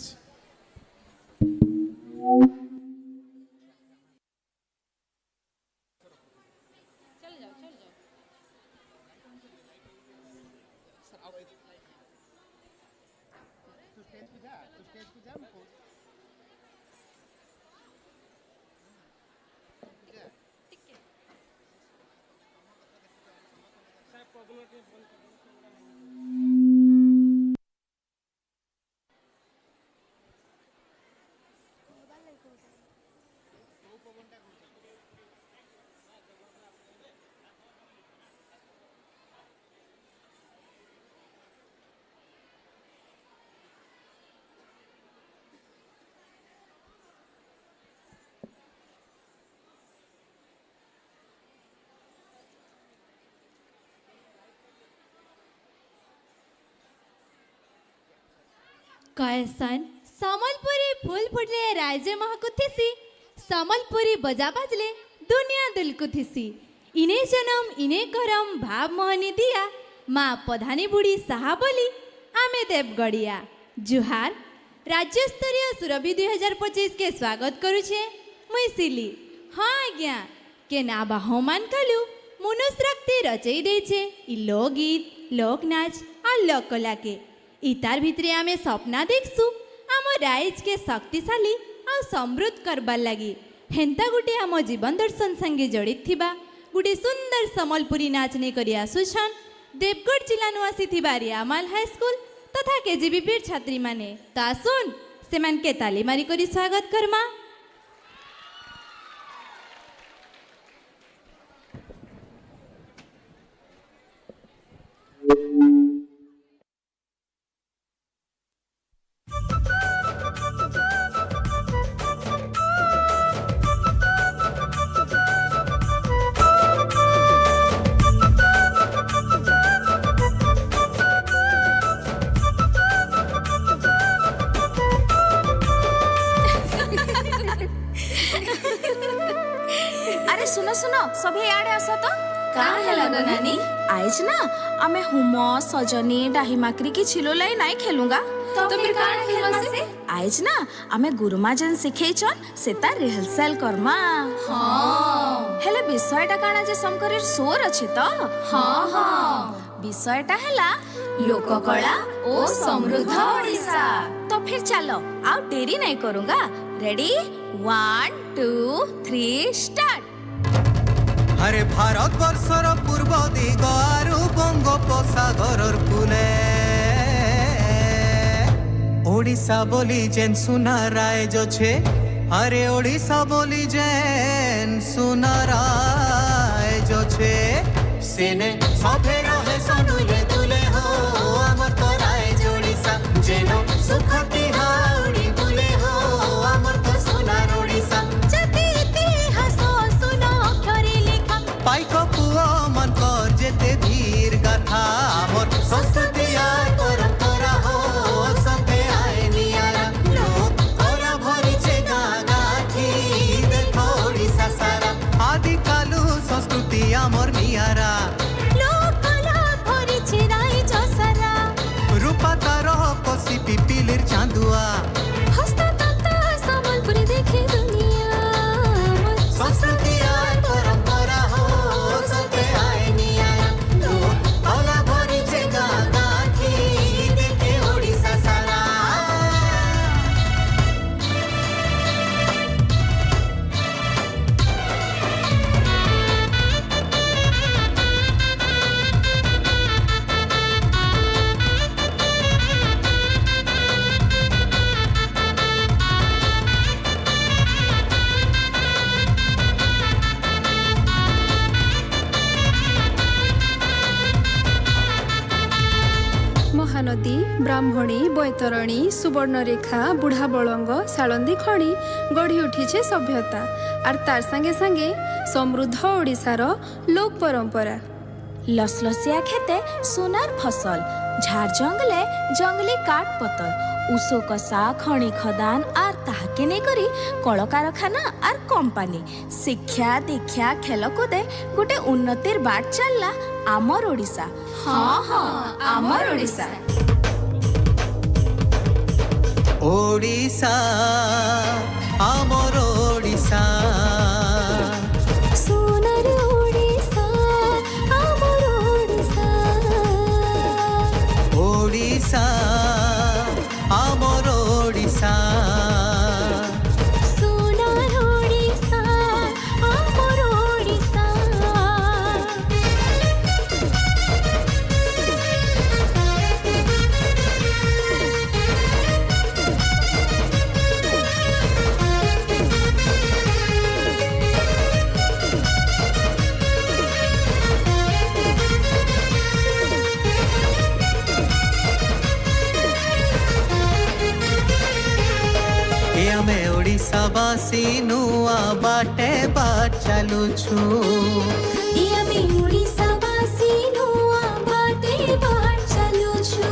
कहसन समलपुरी फूल फुटले राज्य महकुथिसी। समलपुरी बजा बाजले दुनिया दुलकुथिसी। इने जन्म इने करम भाव मोहनी दिया। माँ पधानी बुढ़ी साहा बोली आमे देवगढ़िया। जुहार राज्य स्तरीय सुरभि 2025 के स्वागत करुछे मुई सिली। हाँ आज्ञा के नाबा होमान कलु मनुष्य रक्ति रचई देछे इ लोकगीत लोकनाच आ लोककला के। इतार भितरे आमे सपना देखसु आम राइज के शक्तिशाली आ समृद्ध करबार लगी। हेंता गुटे आम जीवन दर्शन संगे जड़ित थिबा गोटे सुंदर सम्बलपुरी नाच नहीं करी आसुछन देवगढ़ जिला नु आसीथिबा रियामाल हाई स्कूल तथा केजीबीपी छात्री माने तो आसुन से मान के ताली मारी करी स्वागत करमा। अरे सुनो सुनो सभी आड़े आस तो नानी आइज ना आमे हुमो सजनी डाही माकरी की छिलोलाई नाई खेलूंगा तो फिर काण खेलबा से आइज ना आमे गुरुमा जन सिखेइछन सेता रिहर्सल करमा। हां हेले विषयटा काना जे शंकरेर सोर अछि तो हां विषयटा हैला लोककला ओ समृद्ध ओडिसा। तो फिर चलो आओ देरी नहीं करूंगा। Ready 1 2 3 start. আরে ভারতবর্ষর পূর্ব দিগ আরু বঙ্গোপসাগরর কূলে ওড়িশা বলি যেন সুনা রায় জছে আরে ওড়িশা বলি যেন সুনা রায় জছে সেনে সভে রহে সনুলে দুলে হো আমার তো রায় ওড়িশা যেন সুখতি হাউড়ি বুলে হো আমার তো সোনার ওড়িশা পাইক পুয়া মন কর যেতে ধীর গাথা মোর সংস্কৃতি আর পরম্পরা হো সবে আয় নিয়ারা লোক ওরা ভরিছে গাগাথি দেখো ওড়িশা সারা আদি কালু সংস্কৃতি আমর নিয়ারা লোক কলা ভরিছে রাই জসারা রূপা তার কষি পিপিলির চাঁদুয়া হস্ততন্ত সম্বলপুরি দেখে দুনিয়া সংস্কৃতি আর পরম্পরা হো সবে আয় নিয়ারা লোক ওরা ভরিছে গাগাথি দেখে ওড়িশা সারা महानदी ब्राह्मणी बैतरणी सुवर्णरेखा बुढ़ा बलंग सालंदी खणी गढ़ी उठी सभ्यता और तार संगे संगे समृद्ध ओडिशार लोक परंपरा। लसलसिया खेते सोनार फसल झाड़ जंगले जंगली काट पतर उषो कसा खणी खदान और ताहाके नहीं करी कल कारखाना और कंपानी शिक्षा दीक्षा खेलकूदे गोटे उन्नतिर बाट चलला आमर ओडिशा। हाँ हाँ आमर ओडिशा ओडिशा आमर ओडिशा सोनार ओडिशा आमर ओडिशा ओडिशा आमर ओडिशा सोनार ओडिशा आमर ओडिशा। ଆମେ ଓଡ଼ିଶାବାସୀ ନୂଆ ବାଟେ ବାଟ ଚାଲୁଛୁ ଆମେ ଓଡ଼ିଶାବାସୀ ନୂଆ ବାଟେ ବାଟ ଚାଲୁଛୁ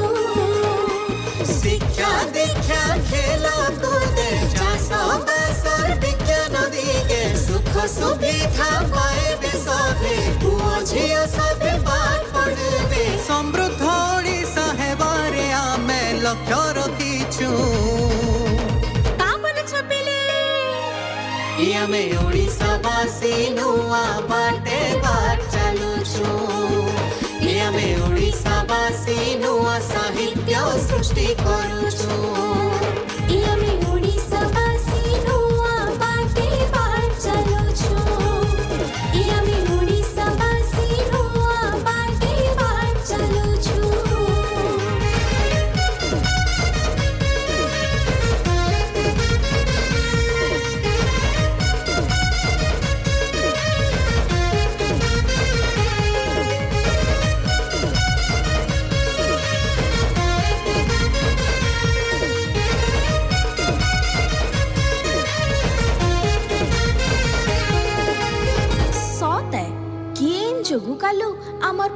ଶିକ୍ଷା ଦୀକ୍ଷା ଖେଳ କୁଦେ ଚାଷ ବାସ ବିଜ୍ଞାନ ଦିଗେ ସୁଖ ସୁବିଧା ପାଇବେ ସବେ ପୁଅ ଝିଅ ସବେ ପାଠ ପଢ଼ିବେ ସମୃଦ୍ଧ ଓଡ଼ିଶା ହେବାରେ ଆମେ ଲକ୍ଷ୍ୟ ରଖିଛୁ। ଆମେ ଓଡ଼ିଶାବାସୀ ନୂଆ ବାଟେ ବାଟ ଚାଲୁଛୁ ଆମେ ଓଡ଼ିଶାବାସୀ ନୂଆ ସାହିତ୍ୟ ସୃଷ୍ଟି କରୁଛୁ ଆମେ ଓଡ଼ିଶାବାସୀ ନୂଆ ବାଟେ ବାଟ ଚାଲୁଛୁ ଆମେ ଓଡ଼ିଶା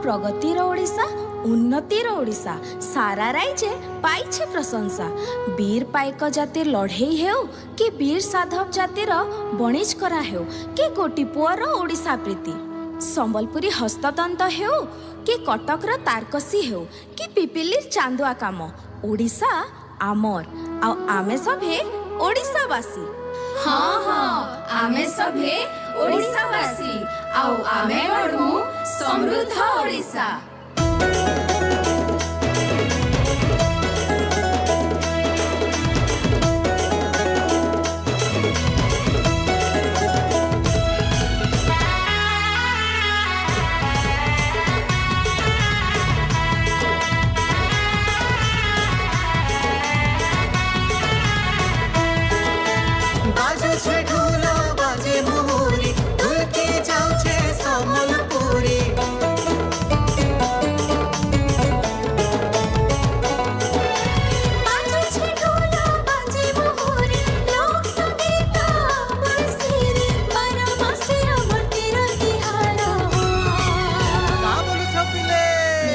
प्रगतिर ओडिशा उन्नतिर ओडिशा सारा राज्य पाइछे प्रशंसा। वीर पाइक जातिर लड़ेई हेउ कि वीर साधव जातिर बणिज करा हेउ कि गोटी पुअर ओडिशा प्रीति। संबलपुरी हस्ततंत हेउ कि कटकर तारकसी हेउ कि पिपिलिर चांदुआ काम ओडिशा आमर आ आमे सभे ओडिशावासी। हाँ हाँ आमे सभे ओडिशावासी आउ आमे गढ़ू समृद्ध ओडिशा।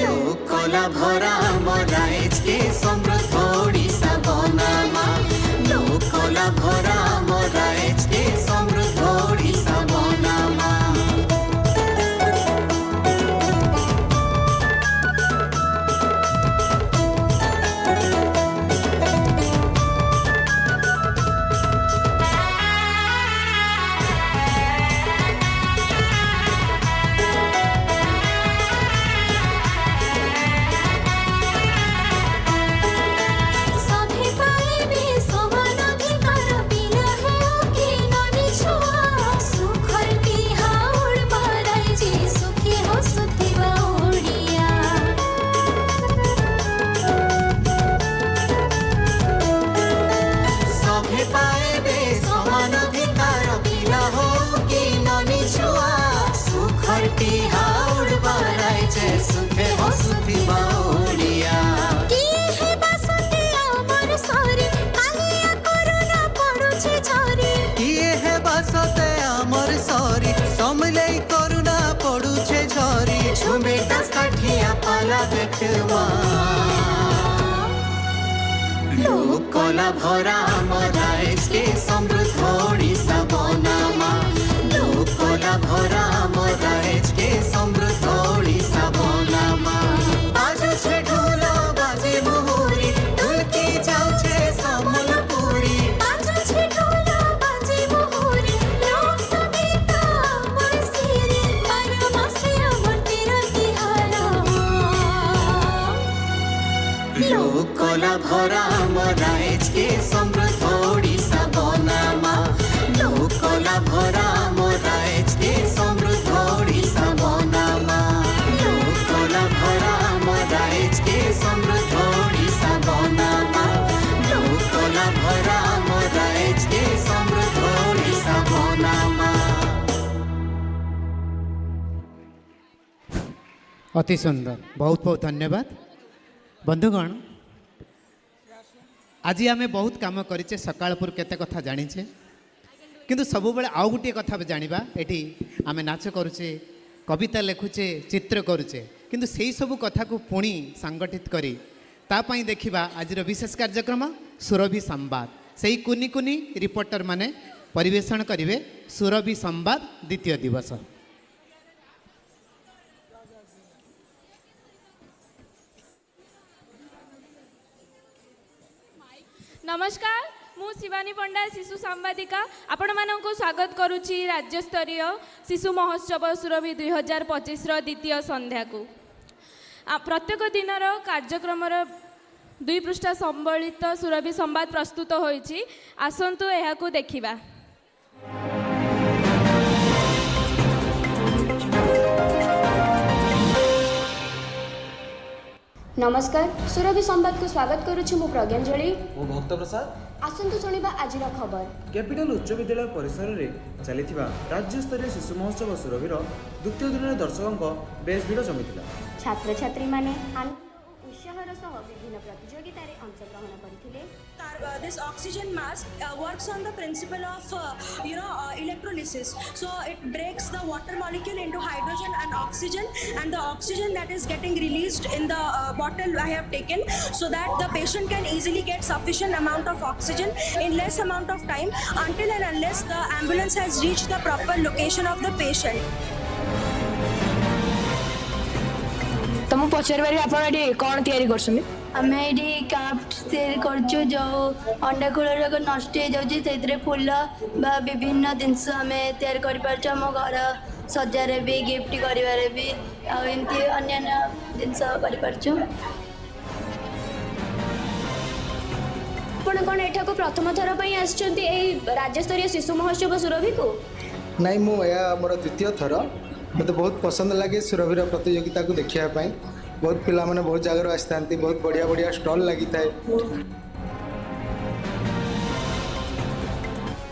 लोकला भरा मराइज के समृद्ध ओडिशा बनामा। लोकला भरा मराइज के समृद्ध ओडिशा बनामा। बाजू छे ढोल बाजे मुहुरी ढुलकी जाऊ छे समलपुरी। बाजू छे ढोल बाजे मुहुरी लोक संगीत मोर सिरी बारमासी अमर तेरा तिहारा। लोकला भरा मराइज के समृद्ध ओडिशा बनामा। लोकला भरा मराइज के समृद्ध ओडिशा बनामा। लोकला भरा मराइज के समृद्ध ओडिशा बनामा। लोकला भरा मराइज के समृद्ध ओडिशा बनामा। अति सुंदर, बहुत बहुत धन्यवाद बंधुगण। आज आम बहुत काम करें सकालपुर केते कथा जानीचे किंतु सब बेले आउ गोटे कथा जानिबा। एठी आम नाच करुचे कविता लिखुचे चित्र करुचे किंतु सेही सब कथा को पुणी संगठित करी तापाई देखिबा आजिर विशेष कार्यक्रम सुरभि संवाद। सेही कुनी कुनी रिपोर्टर माने परिवेषण करिवे सुरभि संवाद द्वितीय दिवस। नमस्कार, मु शिवानी पंडा शिशु सांबादिका आपण मानक स्वागत करुच्ची राज्य स्तरीय शिशु महोत्सव सुरभि 2025 द्वितीय संध्या को। प्रत्येक दिन कार्यक्रम 2 पृष्ठ संबलित सुरभि संवाद प्रस्तुत होइछि। आसंतु एहाकु देखिबा। नमस्कार, सुरभि संवाद को स्वागत करुछु मु प्रज्ञांजलि ओ भक्त प्रसाद। आसंतु सुनिबा आजिर खबर। कैपिटल उच्च विद्यालय परिसर रे चलिथिबा राज्य स्तरीय शिशु महोत्सव सुरभिर द्वितीय दिन दर्शकों बेस भिड़ जमिथिला। छात्र छात्री माने उत्साहर सह विभिन्न प्रतियोगितारे अंशग्रहण करथिले। This oxygen mask works on the principle of electrolysis. So it breaks the water molecule into hydrogen and oxygen, and the oxygen that is getting released in the bottle I have taken, so that the patient can easily get sufficient amount of oxygen in less amount of time, until and unless the ambulance has reached the proper location of the patient. तो मु पचार बारे आपण AD कोन तयारी करछन? हमें AD craft तयारी करछु जो अंडा खोल रग नष्ट हो जाउची सेतरे फूल बा विभिन्न जिंस हमें तयार कर परछु हम घर सजारे भी गिफ्ट करिवारे भी आ एमती अन्य जिंस कर परछु। आपण कोन एठा को प्रथम थर पई आछचंती ए राज्य स्तरीय शिशु महोत्सव सुरभि को? नहीं मु या मोर द्वितीय थर मत बहुत पसंद लगे सुरभिर प्रतियोगिता को देखिया पाई। बहुत पिला माने बहुत जगह आसता बहुत बढ़िया बढ़िया स्टॉल लगी थाए।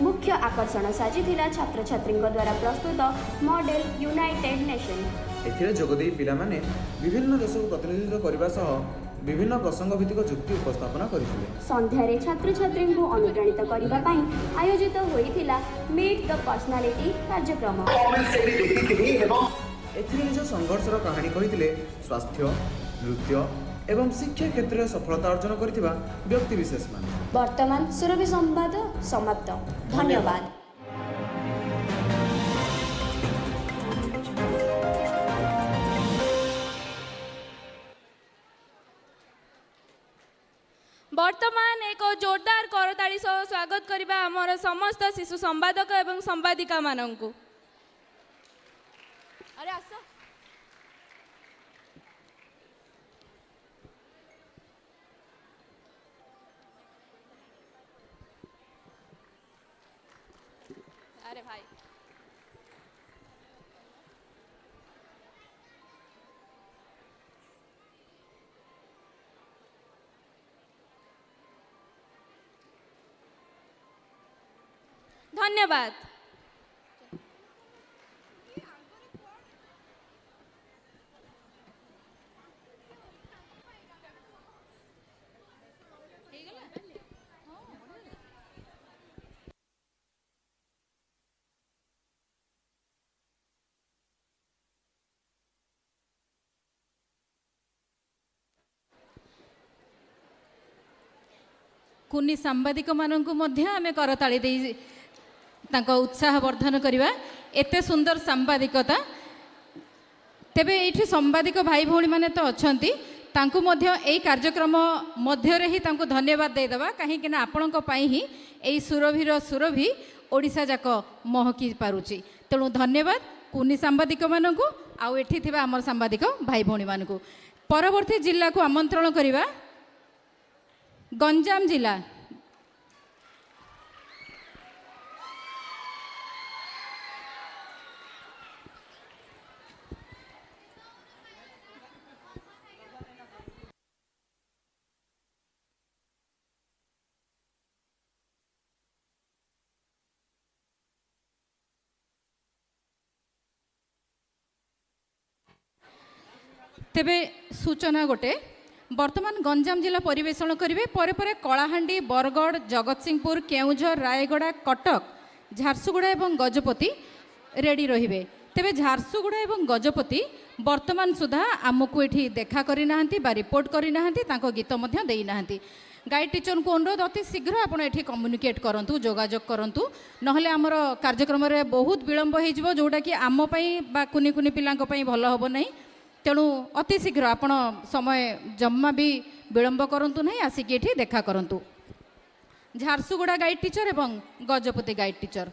मुख्य आकर्षण साजिथिला छात्र छात्री द्वारा प्रस्तुत मॉडल यूनाइटेड नेशन। एथिरे जोगदेई पिलामाने विभिन्न देश को प्रतिनिधित्व करबा सह विभिन्न प्रसंग भित्तिक जुक्ति उपस्थापना करथिले। संध्यारे छात्र छात्री को अनुप्राणित करबा पई आयोजित होइथिला मीट द पर्सनालिटी कार्यक्रम। एथिरे निज संघर्षर कहानी कहिथिले स्वास्थ्य, नृत्य एवं शिक्षा क्षेत्र में सफलता अर्जन करथिबा व्यक्ति विशेष मान। वर्तमान सुरभि संवाद समाप्त। धन्यवाद। बर्तमान एक जोरदार करताली सह स्वागत करबा हमर समस्त शिशु संवादक एवं संवादिका माननकु। अरे आसो अरे भाई धन्यवाद। कुनी सांबादिक माननकु मध्य आमे करताली दे तांको उत्साह वर्धन करवा। एते सुंदर सांबादिकता तेबे एठी संवादिक भाई भौणी माने तो अछंती तांको मध्य एई कार्यक्रम मध्य रे ही तांको धन्यवाद दे दबा काहे कि ना आपणको पई ही एई सुरभिर सुरभि ओडिसा जाक महकी पारुची। तेणु धन्यवाद कुनी सांबादिक माननकु आउ एठी थिबा हमर सांबादिक भाई भौणी मानकु। परवर्ती जिल्ला को आमंत्रण करवा गंजाम जिला। तेबे सूचना गोटे वर्तमान गंजाम जिला परिवेषण करेंगे परे परे कलाहांडी बरगढ़ जगतसिंहपुर केउझर रायगड़ा कटक झारसुगुड़ा और गजपति रेडी रे। तेबे झारसुगुड़ा और गजपति वर्तमान सुधा आमको ये देखा करना रिपोर्ट करना गीत देना। गाइड टीचर को अनुरोध अति शीघ्र आप कम्युनिकेट करूँ जोगाजोग करूँ नहले आमर कार्यक्रम बहुत विलम्ब हो जोटा कि आमपाई कुनी कुनी पिला भल हम नहीं। तेणु अति शीघ्र आपण समय जम्मा भी विलम्ब करंतु नहीं आसिक ये देखा करंतु। झारसुगुड़ा गाइड टीचर एवं Gajapati guide teacher.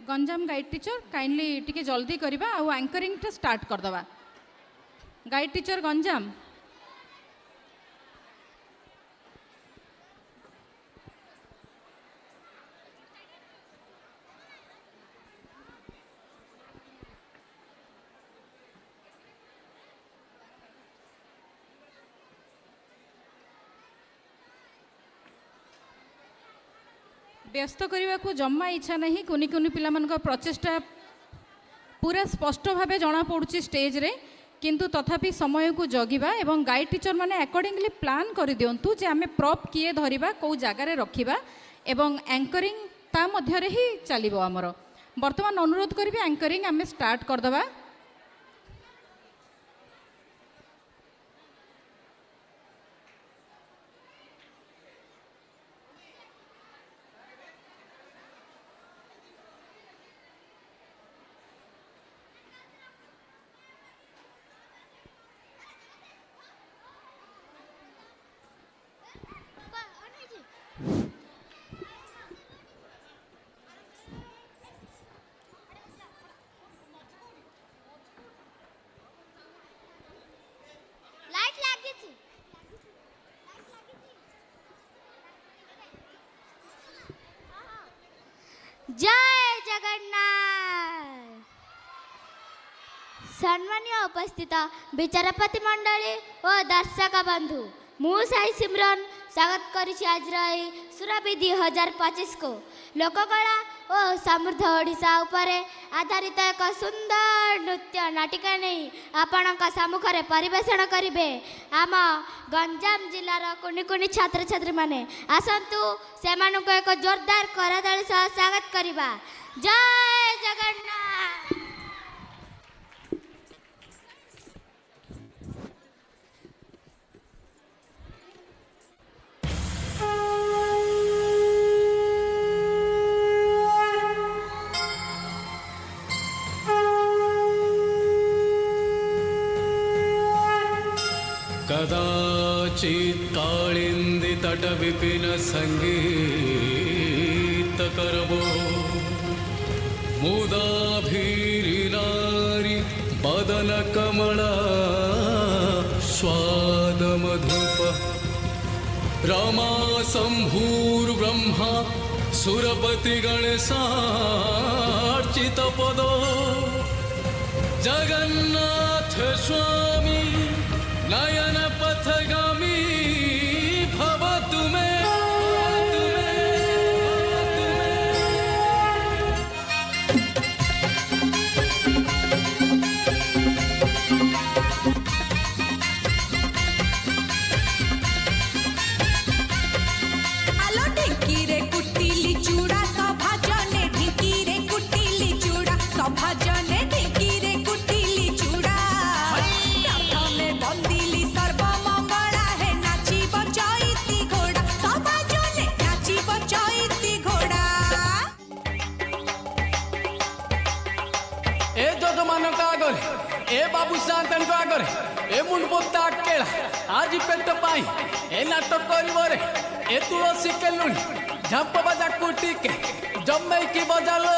Ganjam guide teacher kindly टिके जल्दी करवा आ एंकरिंग टा स्टार्ट करदवा। Guide teacher Ganjam. व्यस्त करने को जम्मा इच्छा नहीं। कुनी कुनी पिला प्रचेष्टा पूरा स्पष्ट भाव जना पड़ुछि स्टेज रे, किंतु तथापि समय को जगिबा एवं गाइड टीचर माने अकॉर्डिंगली प्लान कर दियंतु जे आमे प्रॉप किए धरिबा को जगार रखिबा एवं एंकरिंग ता मध्य रे ही चलिबो। हमर वर्तमान अनुरोध करिबे एंकरिंग आमे स्टार्ट कर दबा। जय जगन्नाथ। सम्मानीय उपस्थित विचारपति मंडली और दर्शक बंधु, मु साई सिमरन स्वागत करिछि आज सुरभि 2025 को लोककला और समृद्ध ओडिशा उपरे आधारित एक सुंदर नृत्य नाटिका नहीं आपणक सम्मुखरे परिवेषण करिवे आम गंजाम जिलार कुनी कुनी छात्र छात्री माने। आसंतु सेमानक एक जोरदार करताली सह स्वागत करिबा। जय जगन्नाथ। कदाचित् कालिंदी तट विपिन संगीत करबो मुदा भीरिनारी बदन कमला स्वाद मधुप रमा शंभुर्ब्रह्मा सुरपति गणेशार्चित पदो जगन्नाथ स्वामी नयन पथगामी भवतु मे। आलो ढिंकी रे कुटिली चूड़ा सभा जने ढिंकी रे कुटिली चूड़ा सभा जने ढिंकी रे कुटिली चूड़ा प्रथमे बंदिली सर्वमंगला है नाची बचैती घोड़ा सभा जने नाची बचैती घोड़ा। ए जजमानक आगरे ए बाबू सान्तन आगरे ए मुंडपोता केला आज पेट पाई ए नाटक करिवरे ए तुलसी केलुणी झप बजा कुटी के जम्मै की बजालो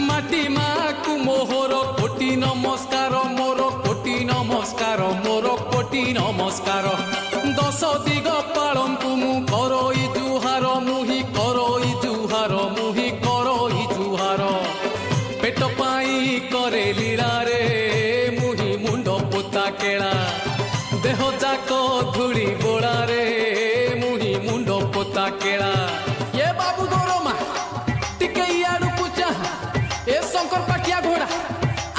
माटी माकु मोहर कोटी नमस्कार मोर कोटी नमस्कार मोर कोटी नमस्कार दश दिग पालंकु मु करई जुहार मुहि करई जुहार मुहि करई जुहार पेट पाई करे लीला रे मुहि मुंड पोता केला देह जाक धूली बोला रे मुहि मुंड पोता केला। ये बाबू गोरमा टिके इयाडू पूजा ए शंकर पाटिया घोड़ा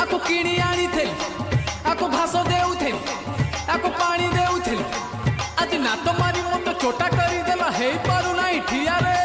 आको किणी आनी थे आको घास देउथे आको पानी देउथे आज नात मारी मत चोटा करी देला हे पारु नाही ठिया रे।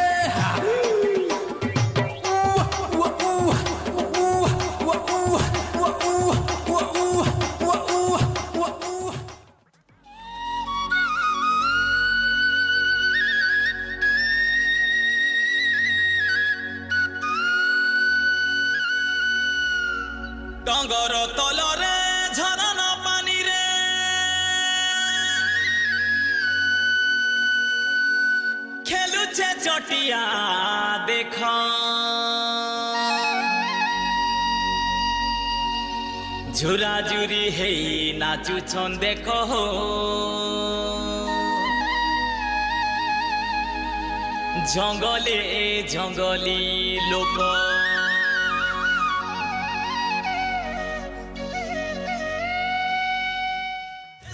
डंगर तलरे झरना पानी रे खेलुछे चटिया देख झुरा झुरी हेई नाचुछन देख जंगले जंगली लोक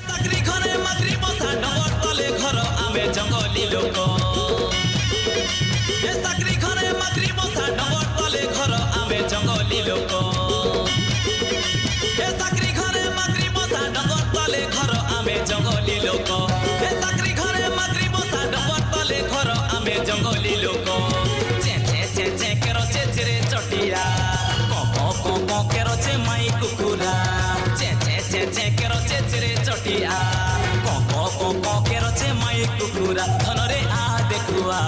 चाकरी घरे माकरी बसा डबर तले घर आमे जंगली लोक चाकरी घरे माकरी बसा डबर तले घर आमे जंगली लोक चाकरी घरे माकरी बसा डबर तले घर आमे जंगली लोक चाकरी घरे माकरी बसा डबर तले घर आमे जंगली लोक चे चे चे चे केरो चे चे रे चटिया को केरो चे माई कुकुरा चे चे चे चे केरो चे चे रे चटिया को केरो चे माई कुकुरा धनरे आ देखुआ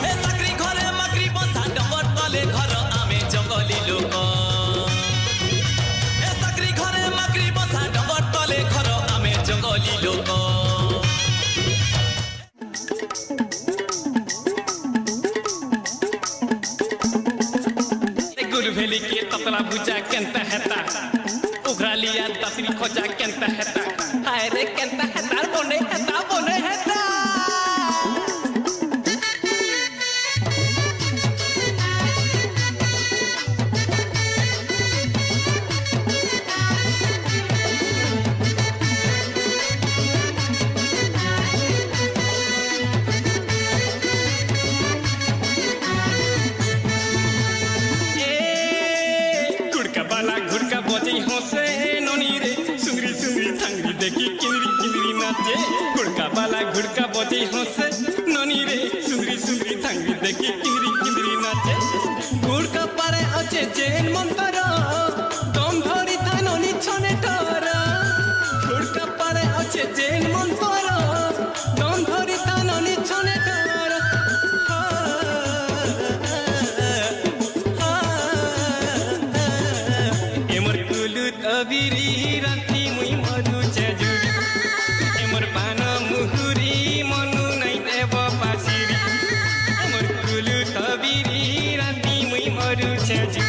ए चाकरी घरे माकरी बसा डबर तले घर आमे जंगली लोक ए चाकरी घरे माकरी बसा डबर तले घर आमे जंगली लोक गुरभेली के ततला भुजा केंता हेता उघरालिया दसरी खोजा केंता हेता हाय रे केंता हेता बने हेता घुड़का बजे हंसे ननी रे सुंगरी सुंगरी थंगरी देखी किंदरी किंदरी नाचे घुड़का बाला घुड़का बजे हंसे ननी रे सुंगरी सुंगरी थंगरी देखी किंदरी किंदरी नाचे घुड़का पारे अच्छे जैन मंतर दम धरी था ननी छने कर घुड़का पारे अच्छे जैन मंतर दम धरी था ननी छने कर अबिरी राती मुई मधु चजुरी एमर पान मुहुरी मनु नै देव पासिरी एमर कुलु तबिरी राती मुई मधु चजुरी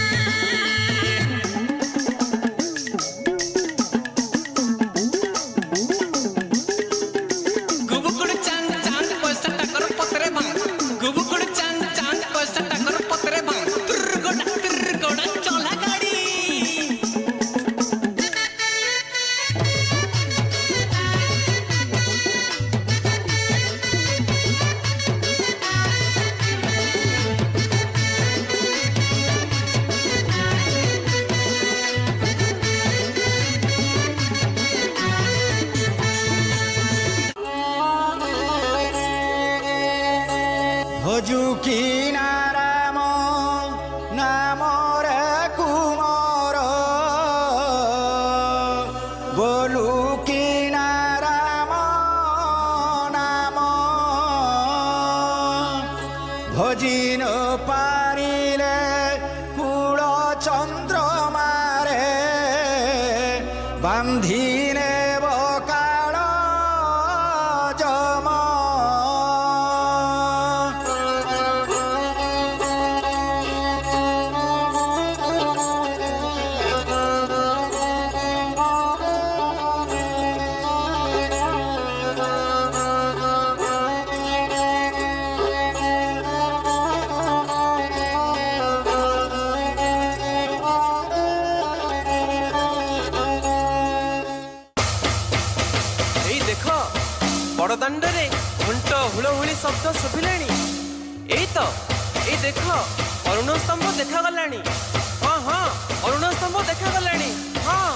गुबुकुड़ चांद चांद पैसा टकर पत्रे भांग गुबुकुड़ चांद चांद पैसा टकर पत्रे भांग तुर गोड़ा चला गाड़ी भजु की नाराम नाम रे कुमार बोलू की नाराम नाम भजिन पारिले कूल चंद्रमारे बांधिने बकाल जमा बड़दाण्डे घंट हुलहुली शब्द शुभिलाणी एई तो एई देख अरुण स्तंभ देखागलाणी हाँ हाँ अरुण स्तंभ देखागलाणी हाँ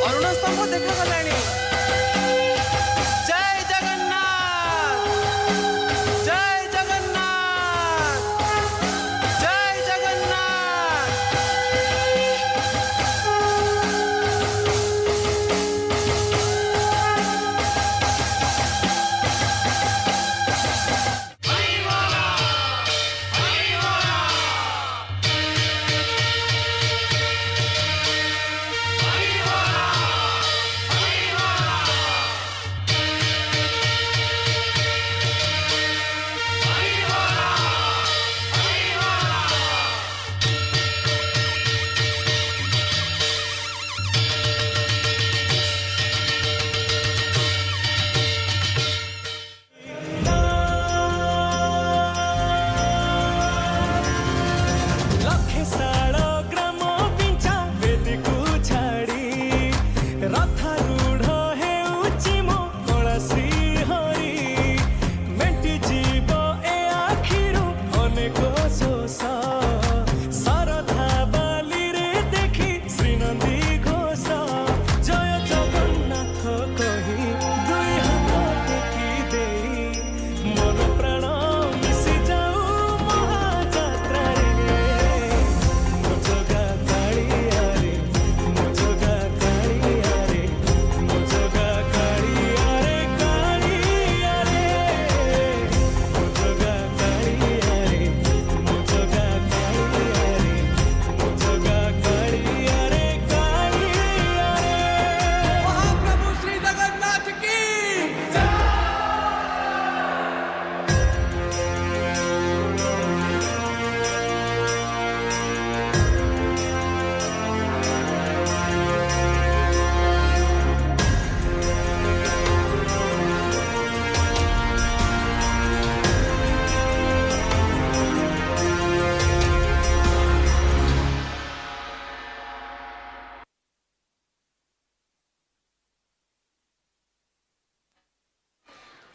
अरुण स्तंभ देखागलाणी जय जगन्नाथ जय जगन्नाथ जय जगन्नाथ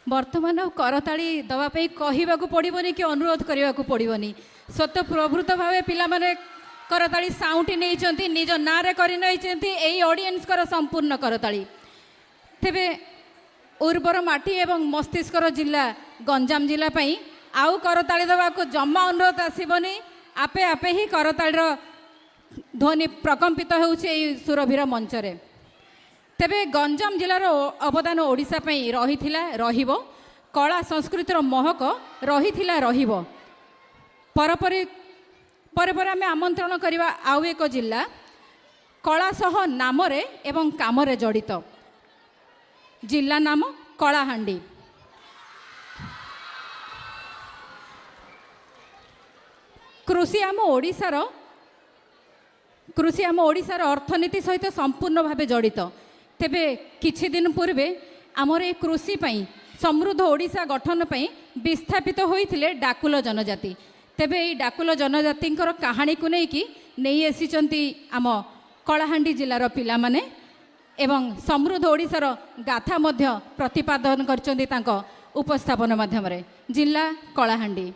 ବର୍ତ୍ତମାନ ଆଉ କରତାଳି ଦେବା ପାଇଁ କହିବାକୁ ପଡ଼ିବନି କି ଅନୁରୋଧ କରିବାକୁ ପଡ଼ିବନି। ସ୍ୱତଃପ୍ରବୃତ୍ତ ଭାବେ ପିଲାମାନେ କରତାଳି ସାଉଁଟି ନେଇଛନ୍ତି, ନିଜ ନାଁରେ କରି ନେଇଛନ୍ତି ଏଇ ଅଡ଼ିଏନ୍ସଙ୍କର ସମ୍ପୂର୍ଣ୍ଣ କରତାଳି। ତେବେ ଉର୍ବର ମାଟି ଏବଂ ମସ୍ତିଷ୍କର ଜିଲ୍ଲା ଗଞ୍ଜାମ ଜିଲ୍ଲା ପାଇଁ ଆଉ କରତାଳି ଦେବାକୁ ଜମା ଅନୁରୋଧ ଆସିବନି। ଆପେ ଆପେ ହିଁ କରତାଳିର ଧ୍ୱନି ପ୍ରକମ୍ପିତ ହେଉଛି ଏହି ସୁରଭିର ମଞ୍ଚରେ। ତେବେ ଗଞ୍ଜାମ ଜିଲ୍ଲାର ଅବଦାନ ଓଡ଼ିଶା ପାଇଁ ରହିଥିଲା, ରହିବ। କଳା ସଂସ୍କୃତିର ମହକ ରହିଥିଲା, ରହିବ। ପରେ ପରେ ଆମେ ଆମନ୍ତ୍ରଣ କରିବା ଆଉ ଏକ ଜିଲ୍ଲା କଳା ସହ ନାମରେ ଏବଂ କାମରେ ଜଡ଼ିତ। ଜିଲ୍ଲା ନାମ କଳାହାଣ୍ଡି। କୃଷି ଆମ ଓଡ଼ିଶାର ଅର୍ଥନୀତି ସହିତ ସମ୍ପୂର୍ଣ୍ଣ ଭାବେ ଜଡ଼ିତ। ତେବେ କିଛି ଦିନ ପୂର୍ବେ ଆମର ଏ କୃଷି ପାଇଁ ସମୃଦ୍ଧ ଓଡ଼ିଶା ଗଠନ ପାଇଁ ବିସ୍ଥାପିତ ହୋଇଥିଲେ ଡାକୁଲ ଜନଜାତି। ତେବେ ଏଇ ଡାକୁଲ ଜନଜାତିଙ୍କର କାହାଣୀକୁ ନେଇ ଆସିଛନ୍ତି ଆମ କଳାହାଣ୍ଡି ଜିଲ୍ଲାର ପିଲାମାନେ ଏବଂ ସମୃଦ୍ଧ ଓଡ଼ିଶାର ଗାଥା ମଧ୍ୟ ପ୍ରତିପାଦନ କରିଛନ୍ତି ତାଙ୍କ ଉପସ୍ଥାପନ ମାଧ୍ୟମରେ। ଜିଲ୍ଲା କଳାହାଣ୍ଡି।